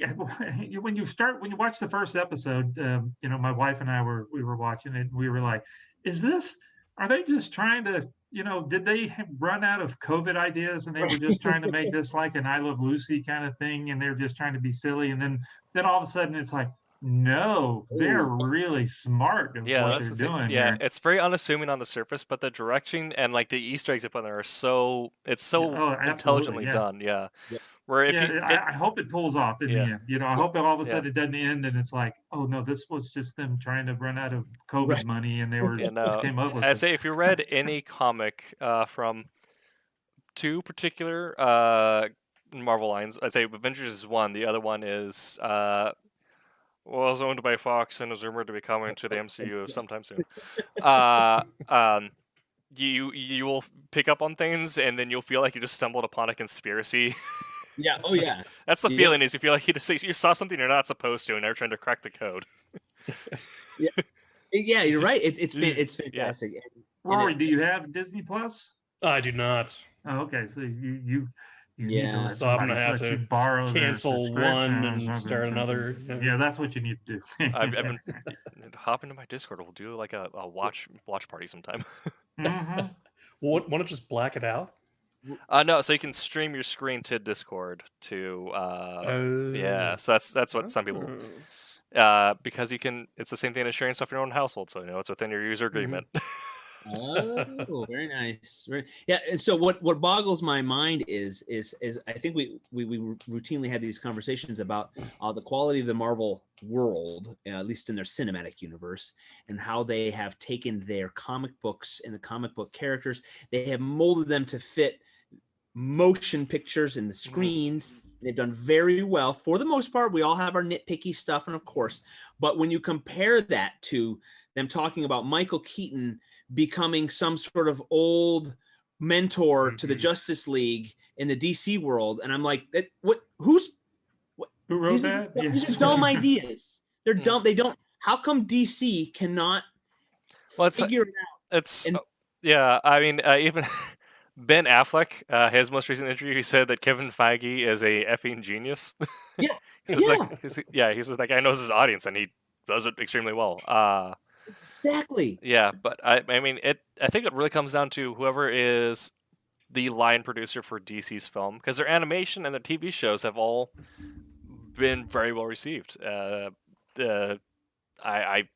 when you watch the first episode. My wife and I were watching it. And we were like, are they just trying to, did they run out of COVID ideas and they were just trying to make this like an I Love Lucy kind of thing, and they're just trying to be silly, and then all of a sudden it's like, no, they're really smart in what they're doing. Yeah, it's very unassuming on the surface, but the direction and like the Easter eggs they put in there are so intelligently done. Yeah. Where I hope it pulls off in the end. I hope that all of a sudden it doesn't end and it's like, oh no, this was just them trying to run out of COVID money and they were just came up with. I'd say if you read any comic from two particular Marvel lines, I'd say Avengers is one. The other one is was owned by Fox and is rumored to be coming to the MCU sometime soon. You will pick up on things, and then you'll feel like you just stumbled upon a conspiracy. Yeah. Oh yeah. That's the feeling. Is you feel like you saw something you're not supposed to, and they're trying to crack the code. Yeah, you're right. It's fantastic. Rory, do you have Disney Plus? I do not. Oh, okay. So you You need to Yeah. let So I'm somebody gonna have let you to borrow their cancel subscription one or and something, start another. Yeah, that's what you need to do. I've been hop into my Discord. We'll do like a watch party sometime. Mhm. Why don't just black it out? No, so you can stream your screen to Discord to yeah. So that's what some people because you can. It's the same thing as sharing stuff in your own household. So it's within your user agreement. Oh, very nice. Yeah, and so what boggles my mind is I think we routinely have these conversations about the quality of the Marvel world, at least in their cinematic universe, and how they have taken their comic books and the comic book characters, they have molded them to fit motion pictures and the screens. They've done very well for the most part. We all have our nitpicky stuff, and of course, but when you compare that to them talking about Michael Keaton becoming some sort of old mentor to the Justice League in the DC world, and I'm like, who wrote that? These are dumb ideas. They're dumb. They don't. How come DC cannot figure it out? Yeah. I mean, even Ben Affleck, his most recent interview, he said that Kevin Feige is a effing genius. Yeah. He says that guy knows his audience and he does it extremely well. Exactly. Yeah, but I mean, I think it really comes down to whoever is the line producer for DC's film, because their animation and their TV shows have all been very well received. I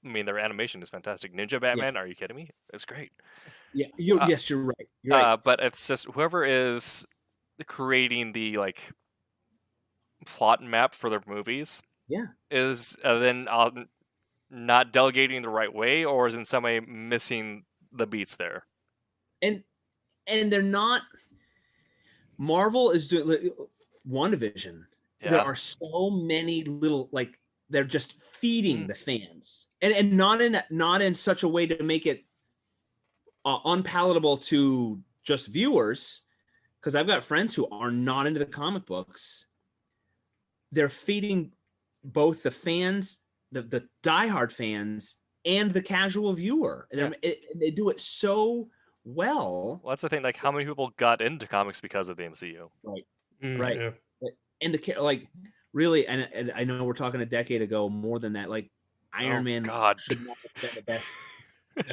mean, their animation is fantastic. Ninja Batman, are you kidding me? It's great. Yeah, yes, you're right. You're right. But it's just whoever is creating the plot map for their movies. Yeah. Is then not delegating the right way, or is in some way missing the beats there. And they're not. Marvel is doing WandaVision. Yeah. There are so many little they're just feeding the fans, and not in such a way to make it unpalatable to just viewers, because I've got friends who are not into the comic books. They're feeding both the fans, the diehard fans, and the casual viewer. And they do it so well. Well, that's the thing. Like, how many people got into comics because of the MCU? Right. Right. Yeah. And really, and I know we're talking a decade ago, more than that. Like, Iron Man should not have been the best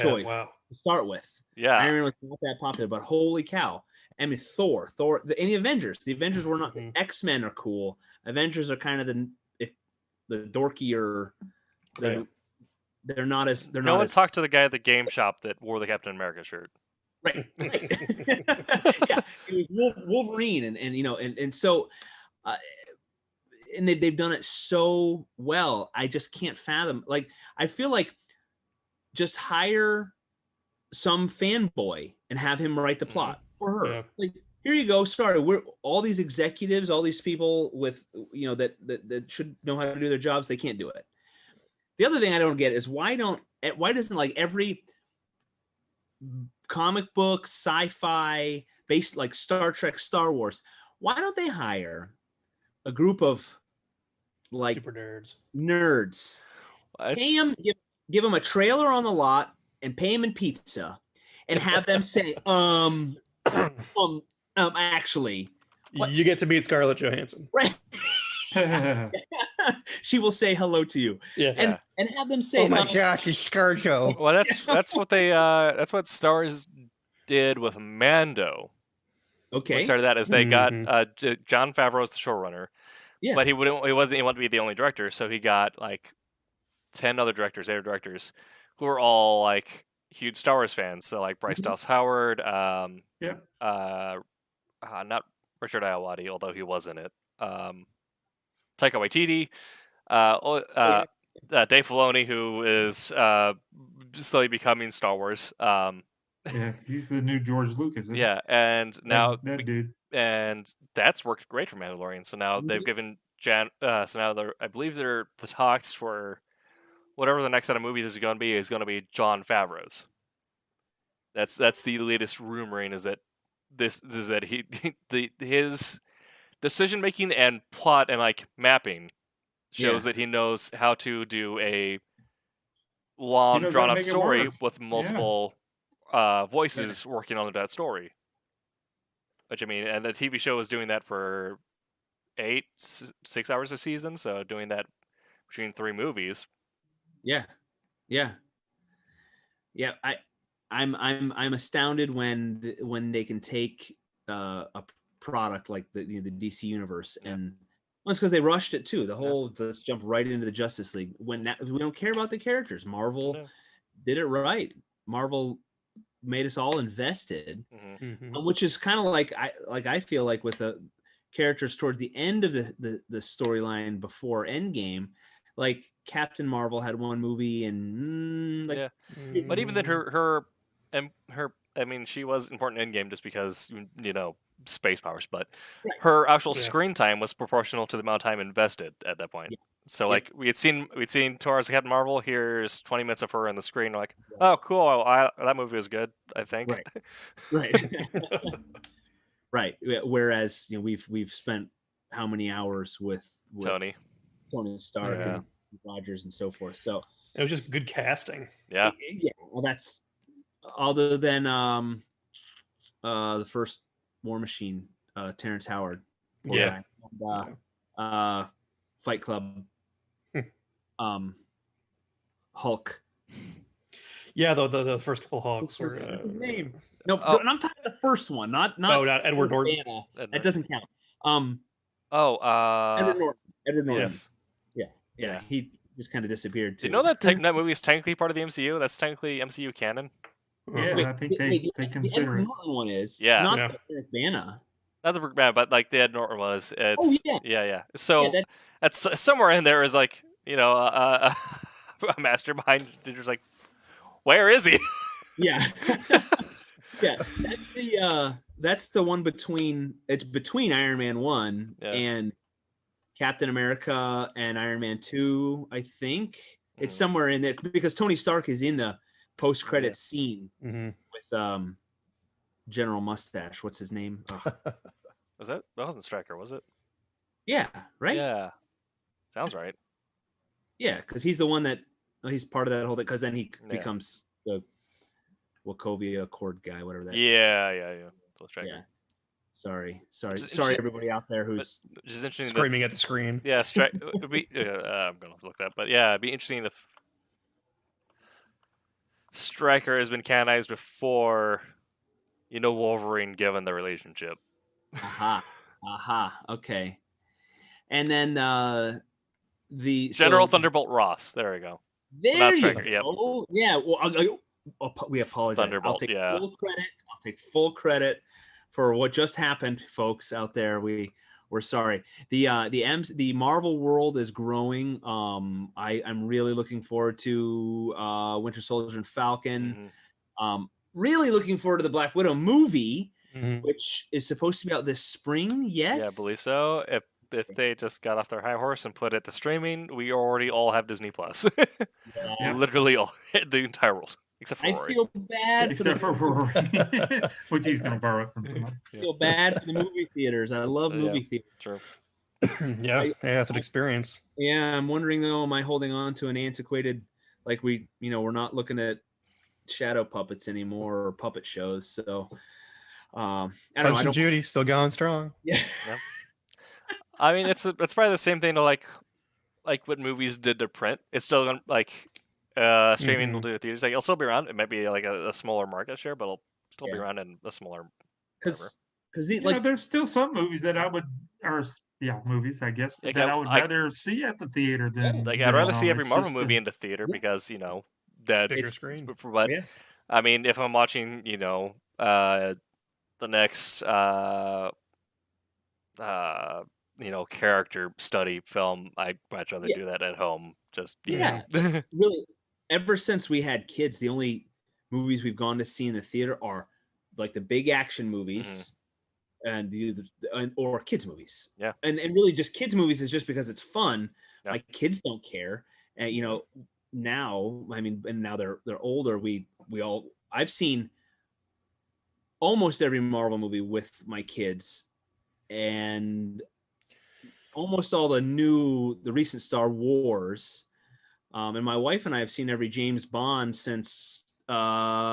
choice to start with. Yeah. Iron Man was not that popular, but holy cow. I mean, Thor, and the Avengers. The Avengers were not. X-Men are cool. Avengers are kind of the dorkier. They're not as. No one talked to the guy at the game shop that wore the Captain America shirt. Right. Yeah, it was Wolverine, and so, and they've done it so well. I just can't fathom. Like, I feel like just hire some fanboy and have him write the plot for her. Yeah. Like, here you go. Sorry, we're all these executives, all these people with that should know how to do their jobs. They can't do it. The other thing I don't get is why doesn't like every comic book, sci-fi based like Star Trek, Star Wars, why don't they hire a group of like super nerds? Pay them, give them a trailer on the lot and pay them in pizza, and have them say, actually, you get to meet Scarlett Johansson. Right. She will say hello to you. Yeah. And have them say, "Oh my gosh, it's ScarJo." Well, that's what they that's what Stars did with Mando. Okay. What started that is they got Jon Favreau as the showrunner. Yeah. But he wanted to be the only director, so he got like 10 other directors, 8 directors who were all like huge Star Wars fans. So like Bryce Dallas Howard, not Richard Ayoade, although he was in it. Taika Waititi, Dave Filoni, who is slowly becoming Star Wars. Yeah, he's the new George Lucas. Yeah, and now that dude, and that's worked great for Mandalorian. So now they've given so now I believe the talks for whatever the next set of movies is going to be Jon Favreau's. That's the latest rumoring is that his decision making and plot and like mapping shows that he knows how to do a long drawn out story with multiple voices working on that story. Which I mean, and the TV show was doing that for 6 hours a season, so doing that between 3 movies. Yeah, yeah, yeah. I'm astounded when they can take a product like the DC universe and well, it's because they rushed it too. The whole let's jump right into the Justice League when we don't care about the characters. Marvel did it right. Marvel made us all invested, which is kind of like I feel like with the characters towards the end of the storyline before Endgame, like Captain Marvel had one movie and but even then her I mean she was important in Endgame just because space powers, but her actual screen time was proportional to the amount of time invested at that point. So like we'd seen Thor as Captain Marvel. Here's 20 minutes of her on the screen. Like, oh, cool. That movie was good. I think. Right. Right. Whereas we've spent how many hours with Tony Stark and Rogers and so forth. So it was just good casting. Yeah. Yeah. Well, that's other than the first War Machine, Terrence Howard. Yeah. And, Fight Club. Hulk. Yeah, the first couple Hulks were his name. No, and I'm talking the first one, not Edward Norton. That doesn't count. Edward Norton. Edward Norton. Yes. Yeah. He just kind of disappeared too. Do you know that movie is technically part of the MCU? That's technically MCU canon. Yeah, I think they consider the it. Norton one is. Yeah. Not the Eric Bana. Not the Rick Bana, but like the Ed Norton one is. It's, oh yeah. Yeah. So that's somewhere in there is like a mastermind. Just like, where is he? Yeah. Yeah, that's the one between Iron Man 1 and Captain America and Iron Man 2, I think. It's somewhere in there because Tony Stark is in the post-credit scene with General Mustache. What's his name? That wasn't Stryker, was it? Yeah, right? Yeah. Sounds right. Yeah, because he's the one that he's part of that whole thing because then he becomes the Wachovia Accord guy, whatever that is. Yeah. Yeah. Sorry, everybody out there who's just interesting screaming at the screen. Yeah, I'm gonna look that, but yeah, it'd be interesting if Stryker has been canonized before, Wolverine, given the relationship. Okay. And then the General Thunderbolt Ross. There we go. There so not you Stryker. go. Yep. Oh yeah. Well, we apologize. Thunderbolt. Full credit. I'll take full credit for what just happened, folks out there. We're sorry. The Marvel world is growing. I'm really looking forward to Winter Soldier and Falcon. Really looking forward to the Black Widow movie, which is supposed to be out this spring. Yes. Yeah, I believe so. If they just got off their high horse and put it to streaming, we already all have Disney Plus. Literally all the entire world. Except for Rory. I feel bad for Rory, which he's going to borrow from somebody. I feel bad for the movie theaters. I love movie theaters. True. It's an experience. Yeah, I'm wondering though, am I holding on to an antiquated, like we're not looking at shadow puppets anymore or puppet shows. So, I don't know. Judy still going strong. Yeah. I mean, it's probably the same thing to like what movies did to print. It's still gonna streaming will do it theaters. Like it'll still be around. It might be like a smaller market share, but it'll still be around in a smaller. Because there's still some movies that I would, movies I guess that I would rather see at the theater than. Like I'd rather see every Marvel movie in the theater because that bigger screen. But I mean, if I'm watching, the next character study film, I'd much rather do that at home. Just really. Ever since we had kids, the only movies we've gone to see in the theater are like the big action movies and or kids movies. Yeah. And really just kids movies is just because it's fun. Yeah. Like kids don't care. And now, I mean, and now they're older. I've seen almost every Marvel movie with my kids and almost all the recent Star Wars. And my wife and I have seen every James Bond since Tomorrow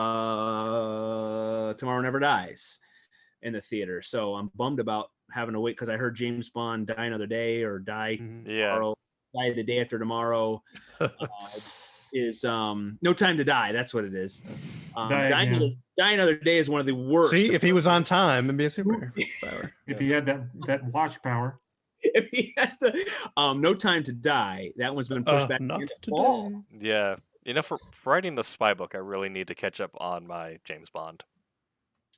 Never Dies. in the theater. So I'm bummed about having to wait because I heard James Bond Die Another Day or Die tomorrow, Die the Day After Tomorrow is No Time to Die. That's what it is. Die Another Day is one of the worst. See, if he was on time, it'd be a superpower. If he had that watch power. If he had the No Time to Die, that one's been pushed back. Not Yeah. You know, for writing the spy book, I really need to catch up on my James Bond.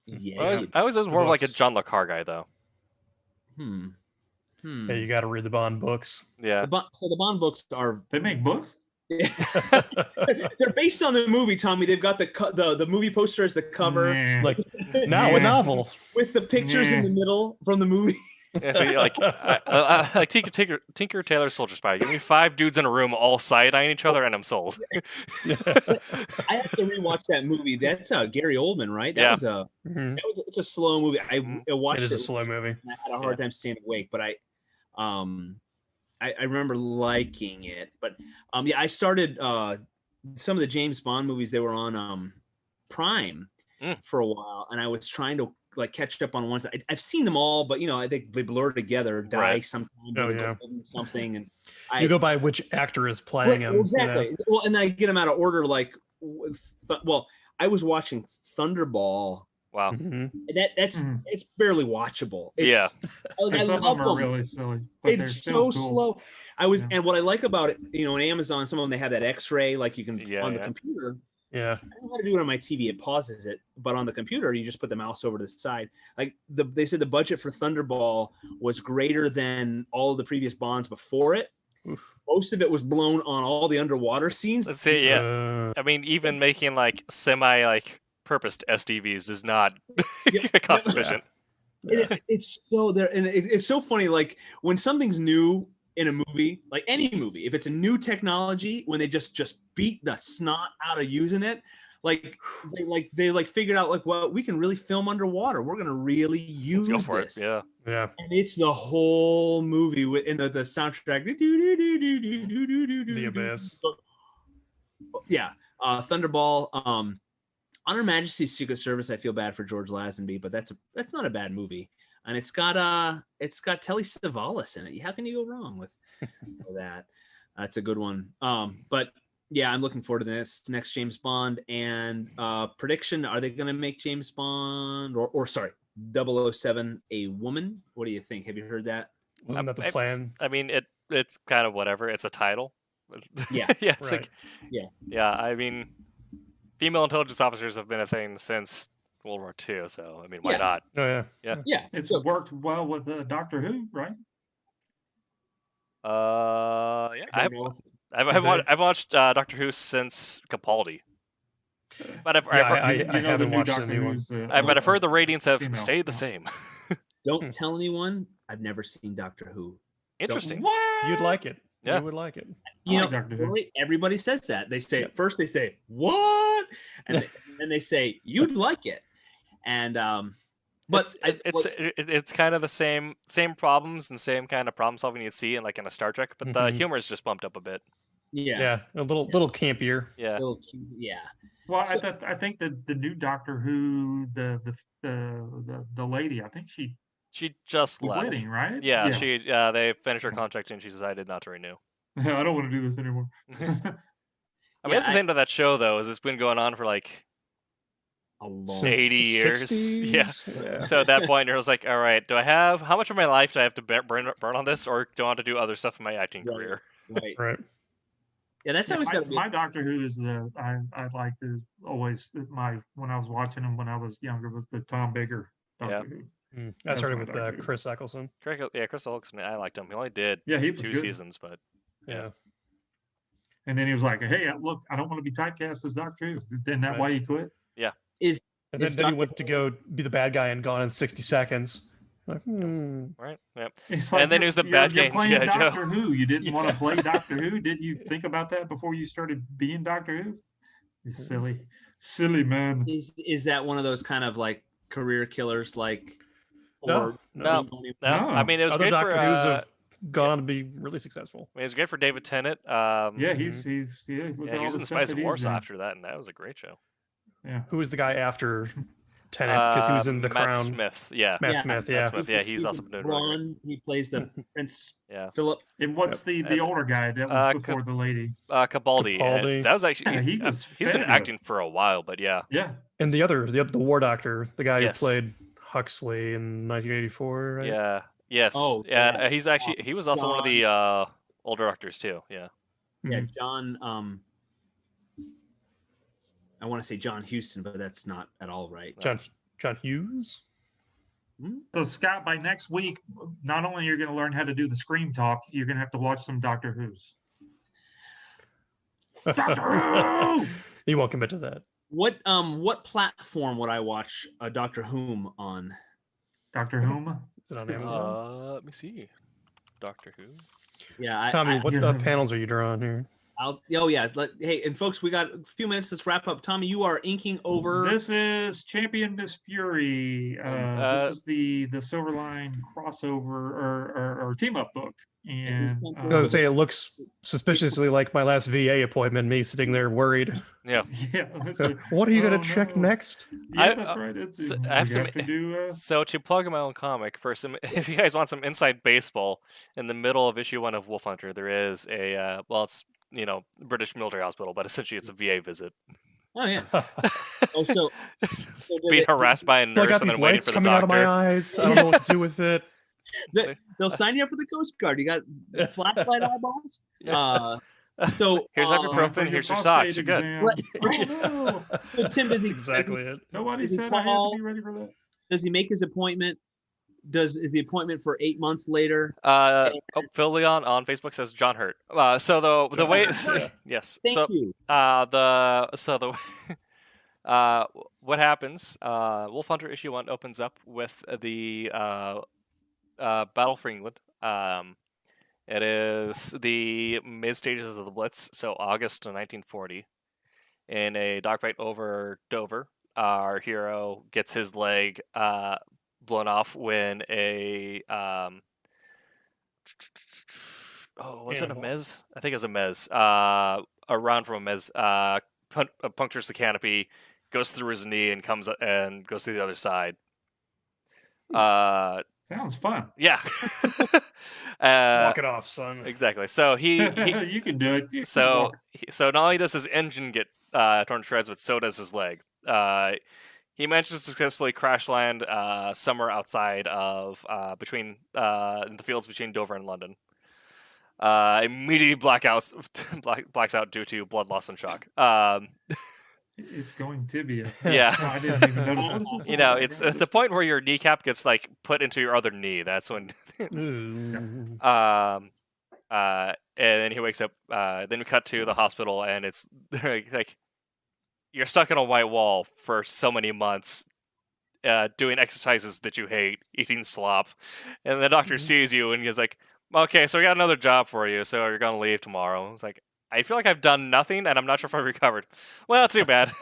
Yeah. I was more of like a John Le Carre guy, though. Yeah, you got to read the Bond books. Yeah. So the Bond books are... They make books? They're based on the movie, Tommy. They've got the movie poster as the cover. Like, now a novel. With the pictures in the middle from the movie. Yeah, so like Tinker Tailor Soldier Spy. Give me 5 dudes in a room all side-eyeing each other, and I'm sold. I have to rewatch that movie. That's Gary Oldman, right? That was it's a slow movie. I watched it. It is a slow movie. I had a hard time staying awake, but I remember liking it. But I started some of the James Bond movies. They were on Prime for a while, and I was trying to like catch up on ones. I've seen them all, but I think they blur together. Sometimes. Something, and you go by which actor is playing him. Exactly. Well, and I get them out of order. Like, I was watching Thunderball. Wow. It's barely watchable. Some of them are really silly. But It's so slow. And what I like about it, on Amazon, some of them they have that X-ray, like you can on the computer. Yeah. I don't know how to do it on my TV. It pauses it, but on the computer, you just put the mouse over to the side. Like they said, the budget for Thunderball was greater than all of the previous Bonds before it. Oof. Most of it was blown on all the underwater scenes. Let's see. Yeah. I mean, even making like purposed SDVs is not cost efficient. It's so there, and it's so funny. Like when something's new in a movie, like any movie, if it's a new technology, when they just beat the snot out of using it, they figured out like, well, we can really film underwater. We're gonna really use Let's go for this. It. Yeah. And it's the whole movie in the soundtrack. The Abyss. Yeah. Thunderball. On Her Majesty's Secret Service, I feel bad for George Lazenby, but that's not a bad movie. And it's got Telly Savalas in it. How can you go wrong with that? That's a good one. But yeah, I'm looking forward to this next James Bond. And prediction: are they going to make James Bond or 007 a woman? What do you think? Have you heard that? Wasn't that the plan? I mean, it's kind of whatever. It's a title. Yeah. Yeah. It's right. Yeah. I mean, female intelligence officers have been a thing since World War II, so I mean, why not? Oh yeah. Yeah. It's worked well with Doctor Who, right? Yeah. I've watched Doctor Who since Capaldi, but I haven't watched the new one. But I've heard the ratings have stayed the same. Don't tell anyone. I've never seen Doctor Who. Interesting. You'd like it. Yeah. You would like it. Everybody says that. They say first they say what, and then they say you'd like it, and but it's kind of the same problems and same kind of problem solving you see in a Star Trek, but the humor is just bumped up a bit. Yeah, a little campier. Yeah, Well, I think that the new Doctor Who, the lady, I think she just left. Quitting, right? Yeah, she they finished her contract and she decided not to renew. I don't want to do this anymore. I mean, that's the thing about that show, though, is it's been going on for a long 80 years. 60s? Yeah. So at that point, you're just like, all right, how much of my life do I have to burn on this, or do I want to do other stuff in my acting career? Right. Yeah, that's always got to be. My Doctor Who is I like to always when I was watching him when I was younger was the Tom Baker Doctor Who. I started with Chris Eccleston. Chris Eccleston, I liked him. He only did he was 2 good. seasons, but yeah. And then he was like, "Hey, look, I don't want to be typecast as Doctor Who." Then that way he quit. Yeah. And then he went to go be the bad guy and Gone in 60 Seconds. Like, Right. Yep. Like, and then he was the bad guy in G.I. Joe. Doctor Who. You didn't want to play Doctor Who. Didn't you think about that before you started being Doctor Who? It's silly man. Is that one of those kind of career killers? No. I mean, it was other great Doctor for Who's have gone on to be really successful. I mean, it was great for David Tennant. He was in the Spice of Warsaw after that, and that was a great show. Yeah. Who was the guy after Tennant because he was in The Matt Crown. Smith, yeah. Matt Smith, yeah. Matt Smith, yeah. He's also been doing really great. Ron, he plays the Prince Yeah. Philip. And what's the older guy that was before the lady? Cabaldi. Capaldi. That was actually Yeah, he was he's been fabulous. acting for a while, but yeah. Yeah. And the War Doctor, the guy Yes. who played Huxley in 1984, right? Yeah. Yes. Oh, yeah. yeah. He's actually he was also one of the older actors too. Yeah. Yeah, John. I want to say John Huston, but that's not at all right. John Hughes. So Scott, by next week, not only you're going to learn how to do the scream talk, you're going to have to watch some Doctor Who's. Doctor Who! He won't commit to that. What platform would I watch Doctor Whom on? Doctor Whom? Is it on Amazon? Let me see. Doctor Who. Yeah, Tommy, what panels are you drawing here? Hey, and folks, we got a few minutes. Let's wrap up. Tommy, you are inking over. This is Champion Miss Fury. This is the Silverline crossover or team up book. And I was gonna say it looks suspiciously like my last VA appointment. Me sitting there worried. Yeah. What are you gonna check next? Yeah, that's right. So to plug my own comic, if you guys want some inside baseball, in the middle of issue 1 of Wolf Hunter, there is a it's British military hospital, but essentially it's a VA visit. Oh yeah. Being harassed by a nurse and then waiting for the coming doctor. out of my eyes. I don't know what to do with it. They'll sign you up for the Coast Guard. You got flashlight eyeballs. So here's ibuprofen. Here's your socks. You're good. So Tim, does he exactly it? Nobody said I had to be ready for that. Does he make his appointment? Is the appointment for 8 months later? Phil Leon on Facebook says John Hurt. So the way yes. Thank you. What happens? Wolf Hunter issue 1 opens up with the Battle for England. It is the mid stages of the Blitz, so August of 1940. In a dogfight over Dover, our hero gets his leg blown off when a was it a Mez? I think it was a Mez. A round from a Mez punctures the canopy, goes through his knee, and goes to the other side. Sounds fun. Yeah. Walk it off, son. Exactly. So he you can do it. So not only does his engine get torn to shreds, but so does his leg. He managed to successfully crash land somewhere outside of between in the fields between Dover and London. Immediately blacks out due to blood loss and shock. It's going to be. Yeah. I didn't even notice. It's at the point where your kneecap gets put into your other knee. That's when. And then he wakes up. Then we cut to the hospital, and it's like you're stuck in a white wall for so many months, doing exercises that you hate, eating slop, and the doctor sees you and he's like, "Okay, so we got another job for you. So you're gonna leave tomorrow." It's like, I feel like I've done nothing, and I'm not sure if I've recovered. Well, too bad.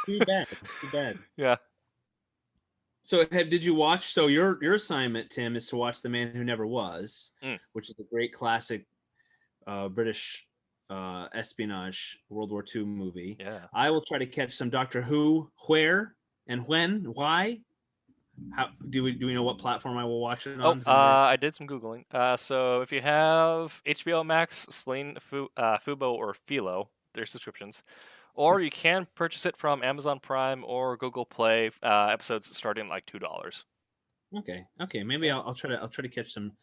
Too bad. Yeah. So did you watch? So your assignment, Tim, is to watch The Man Who Never Was, which is a great classic British espionage World War II movie. Yeah. I will try to catch some Doctor Who. Where and when? Why? How do we know what platform I will watch it on? I did some Googling. So if you have HBO Max, Sling, Fubo, or Philo, their subscriptions, or you can purchase it from Amazon Prime or Google Play. Episodes starting at $2. Okay. Maybe I'll try to catch some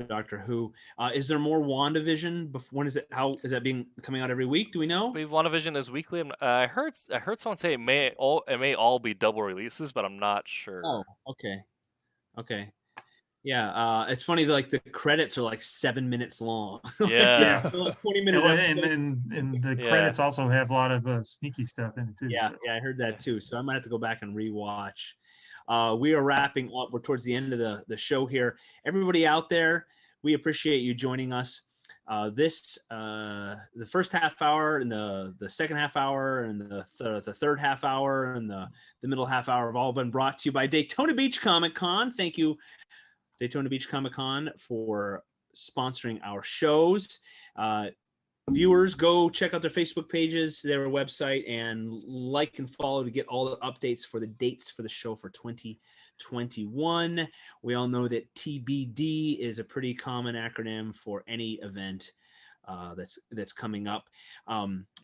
Doctor Who. Is there more WandaVision? When is it? How is that coming out every week? Do we know? I believe WandaVision is weekly. I heard someone say it may all be double releases, but I'm not sure. Oh, okay. Yeah, it's funny. The credits are 7 minutes long. Yeah, 20 minutes. And the credits also have a lot of sneaky stuff in it too. Yeah, I heard that too. So I might have to go back and rewatch. We are wrapping up. We're towards the end of the show here. Everybody out there, we appreciate you joining us. The first half hour and the second half hour and the third half hour and the middle half hour have all been brought to you by Daytona Beach Comic Con. Thank you, Daytona Beach Comic Con, for sponsoring our shows. viewers, go check out their Facebook pages, their website, and like and follow to get all the updates for the dates for the show for 2021. We all know that TBD is a pretty common acronym for any event that's coming up.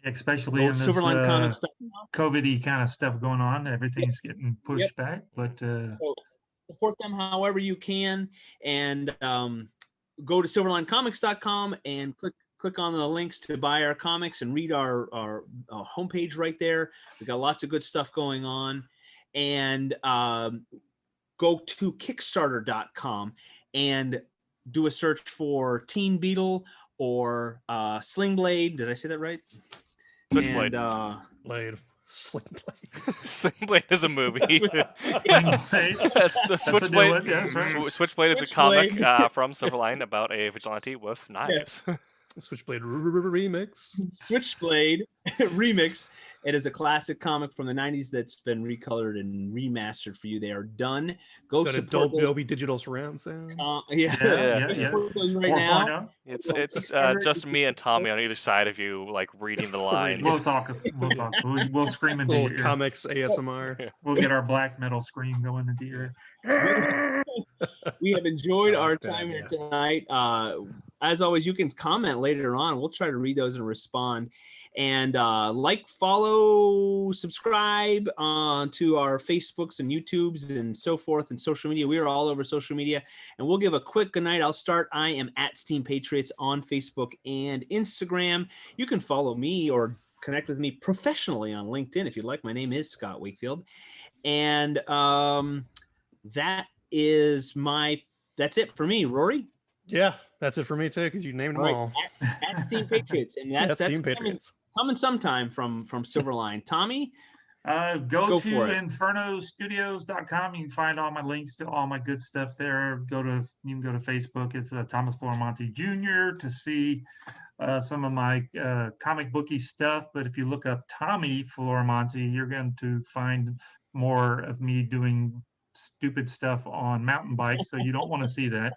Especially in this COVID-y kind of stuff going on. Everything's getting pushed back. But so support them however you can, and go to silverlinecomics.com and click on the links to buy our comics and read our homepage right there. We got lots of good stuff going on. And go to kickstarter.com and do a search for Teen Beetle or Sling Blade. Did I say that right? Switchblade. Switchblade is a movie. Switchblade is a comic from Silverline about a vigilante with knives. Switchblade remix. Switchblade remix. It is a classic comic from the 90s that's been recolored and remastered for you. They are done. Go Got support Dolby Digital surround sound. Support those right now. It's just me and Tommy on either side of you, like reading the lines. We'll talk. We'll scream into your ear. Comics ASMR. We'll get our black metal scream going into your ear. We have enjoyed our time here tonight. As always, you can comment later on. We'll try to read those and respond. And follow, subscribe to our Facebooks and YouTubes and so forth and social media. We are all over social media. And we'll give a quick good night. I'll start. I am at Steam Patriots on Facebook and Instagram. You can follow me or connect with me professionally on LinkedIn if you'd like. My name is Scott Wakefield. And that's it for me. Rory? Yeah, that's it for me too, because you named them all. At Steam Patriots. And that's Steam Patriots. Coming sometime from Silverline. Tommy? Go to infernostudios.com. You can find all my links to all my good stuff there. You can go to Facebook. It's Thomas Florimonte Jr. to see some of my comic booky stuff. But if you look up Tommy Florimonte, you're going to find more of me doing stupid stuff on mountain bikes. So you don't want to see that.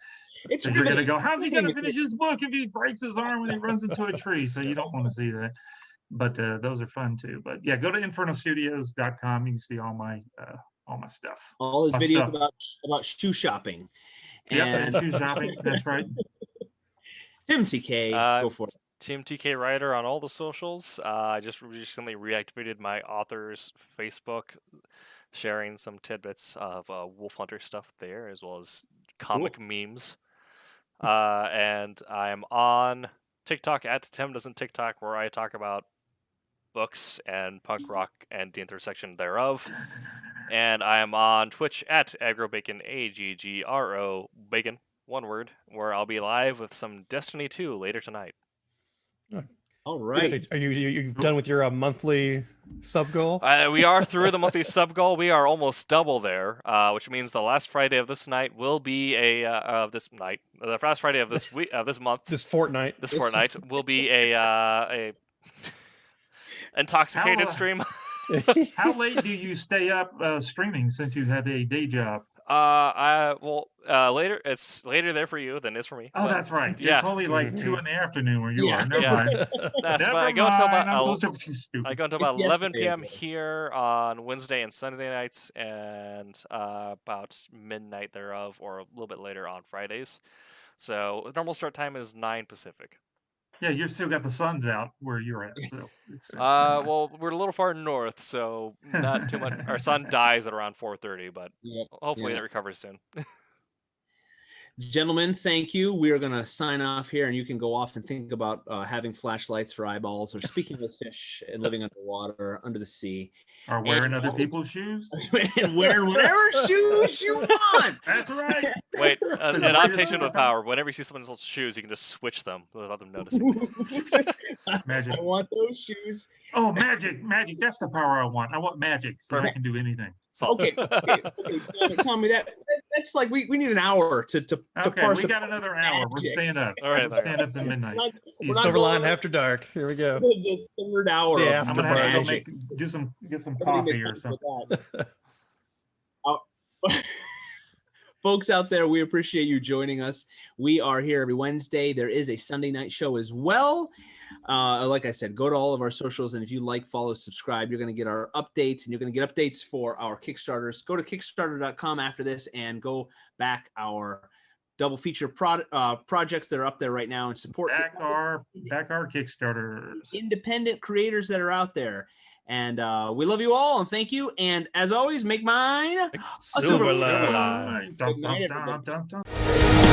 You're going to go, how's he going to finish his book if he breaks his arm when he runs into a tree? So you don't want to see that. But those are fun too. But yeah, go to infernostudios.com. You can see all my stuff. All his videos about shoe shopping. And shoe shopping. That's right. Tim TK, go for it. Tim TK Writer on all the socials. I just recently reactivated my author's Facebook, sharing some tidbits of Wolf Hunter stuff there, as well as comic memes. And I'm on TikTok at Tim Doesn't TikTok, where I talk about books and punk rock and the intersection thereof. And I am on Twitch at AgroBacon, AGGRO Bacon, one word, where I'll be live with some Destiny 2 later tonight. All right. Are you done with your monthly sub goal? We are through the monthly sub goal. We are almost double there, which means the last Friday of this night will be the last Friday of this week, this month, this fortnight will be a intoxicated stream. How late do you stay up streaming since you have a day job? Later. It's later there for you than it is for me. Oh, that's right. Yeah. It's only like 2 in the afternoon where you are. Never mind. I go until about 11 p.m. here on Wednesday and Sunday nights, and about midnight thereof, or a little bit later on Fridays. So normal start time is 9 Pacific. Yeah, you've still got the sun's out where you're at. So well, we're a little far north, so not too much. Our sun dies at around 4:30, but hopefully it recovers soon. Gentlemen, thank you. We are going to sign off here, and you can go off and think about having flashlights for eyeballs, or speaking with fish and living underwater, under the sea. Or wearing other people's shoes. And wearing whatever shoes you want. That's right. Wait, an adaptation of power. Whenever you see someone else's shoes, you can just switch them without them noticing. Magic. I want those shoes. Oh, magic. That's the power I want. I want magic so I can do anything. Okay. Tell me that's like we need an hour to parse. We got another hour. We're staying up. All right, staying up to midnight. Silverline After Dark. Here we go. The third hour. Yeah, I'm gonna have to get some coffee or something. Folks out there, we appreciate you joining us. We are here every Wednesday. There is a Sunday night show as well. Like I said, go to all of our socials, and if you like, follow, subscribe, you're going to get our updates, and you're going to get updates for our Kickstarters. Go to Kickstarter.com after this and go back our double feature projects that are up there right now and support back our Kickstarters, independent creators that are out there. And we love you all, and thank you. And as always, make mine a Silverline. Dun, dun, dun, dun, dun.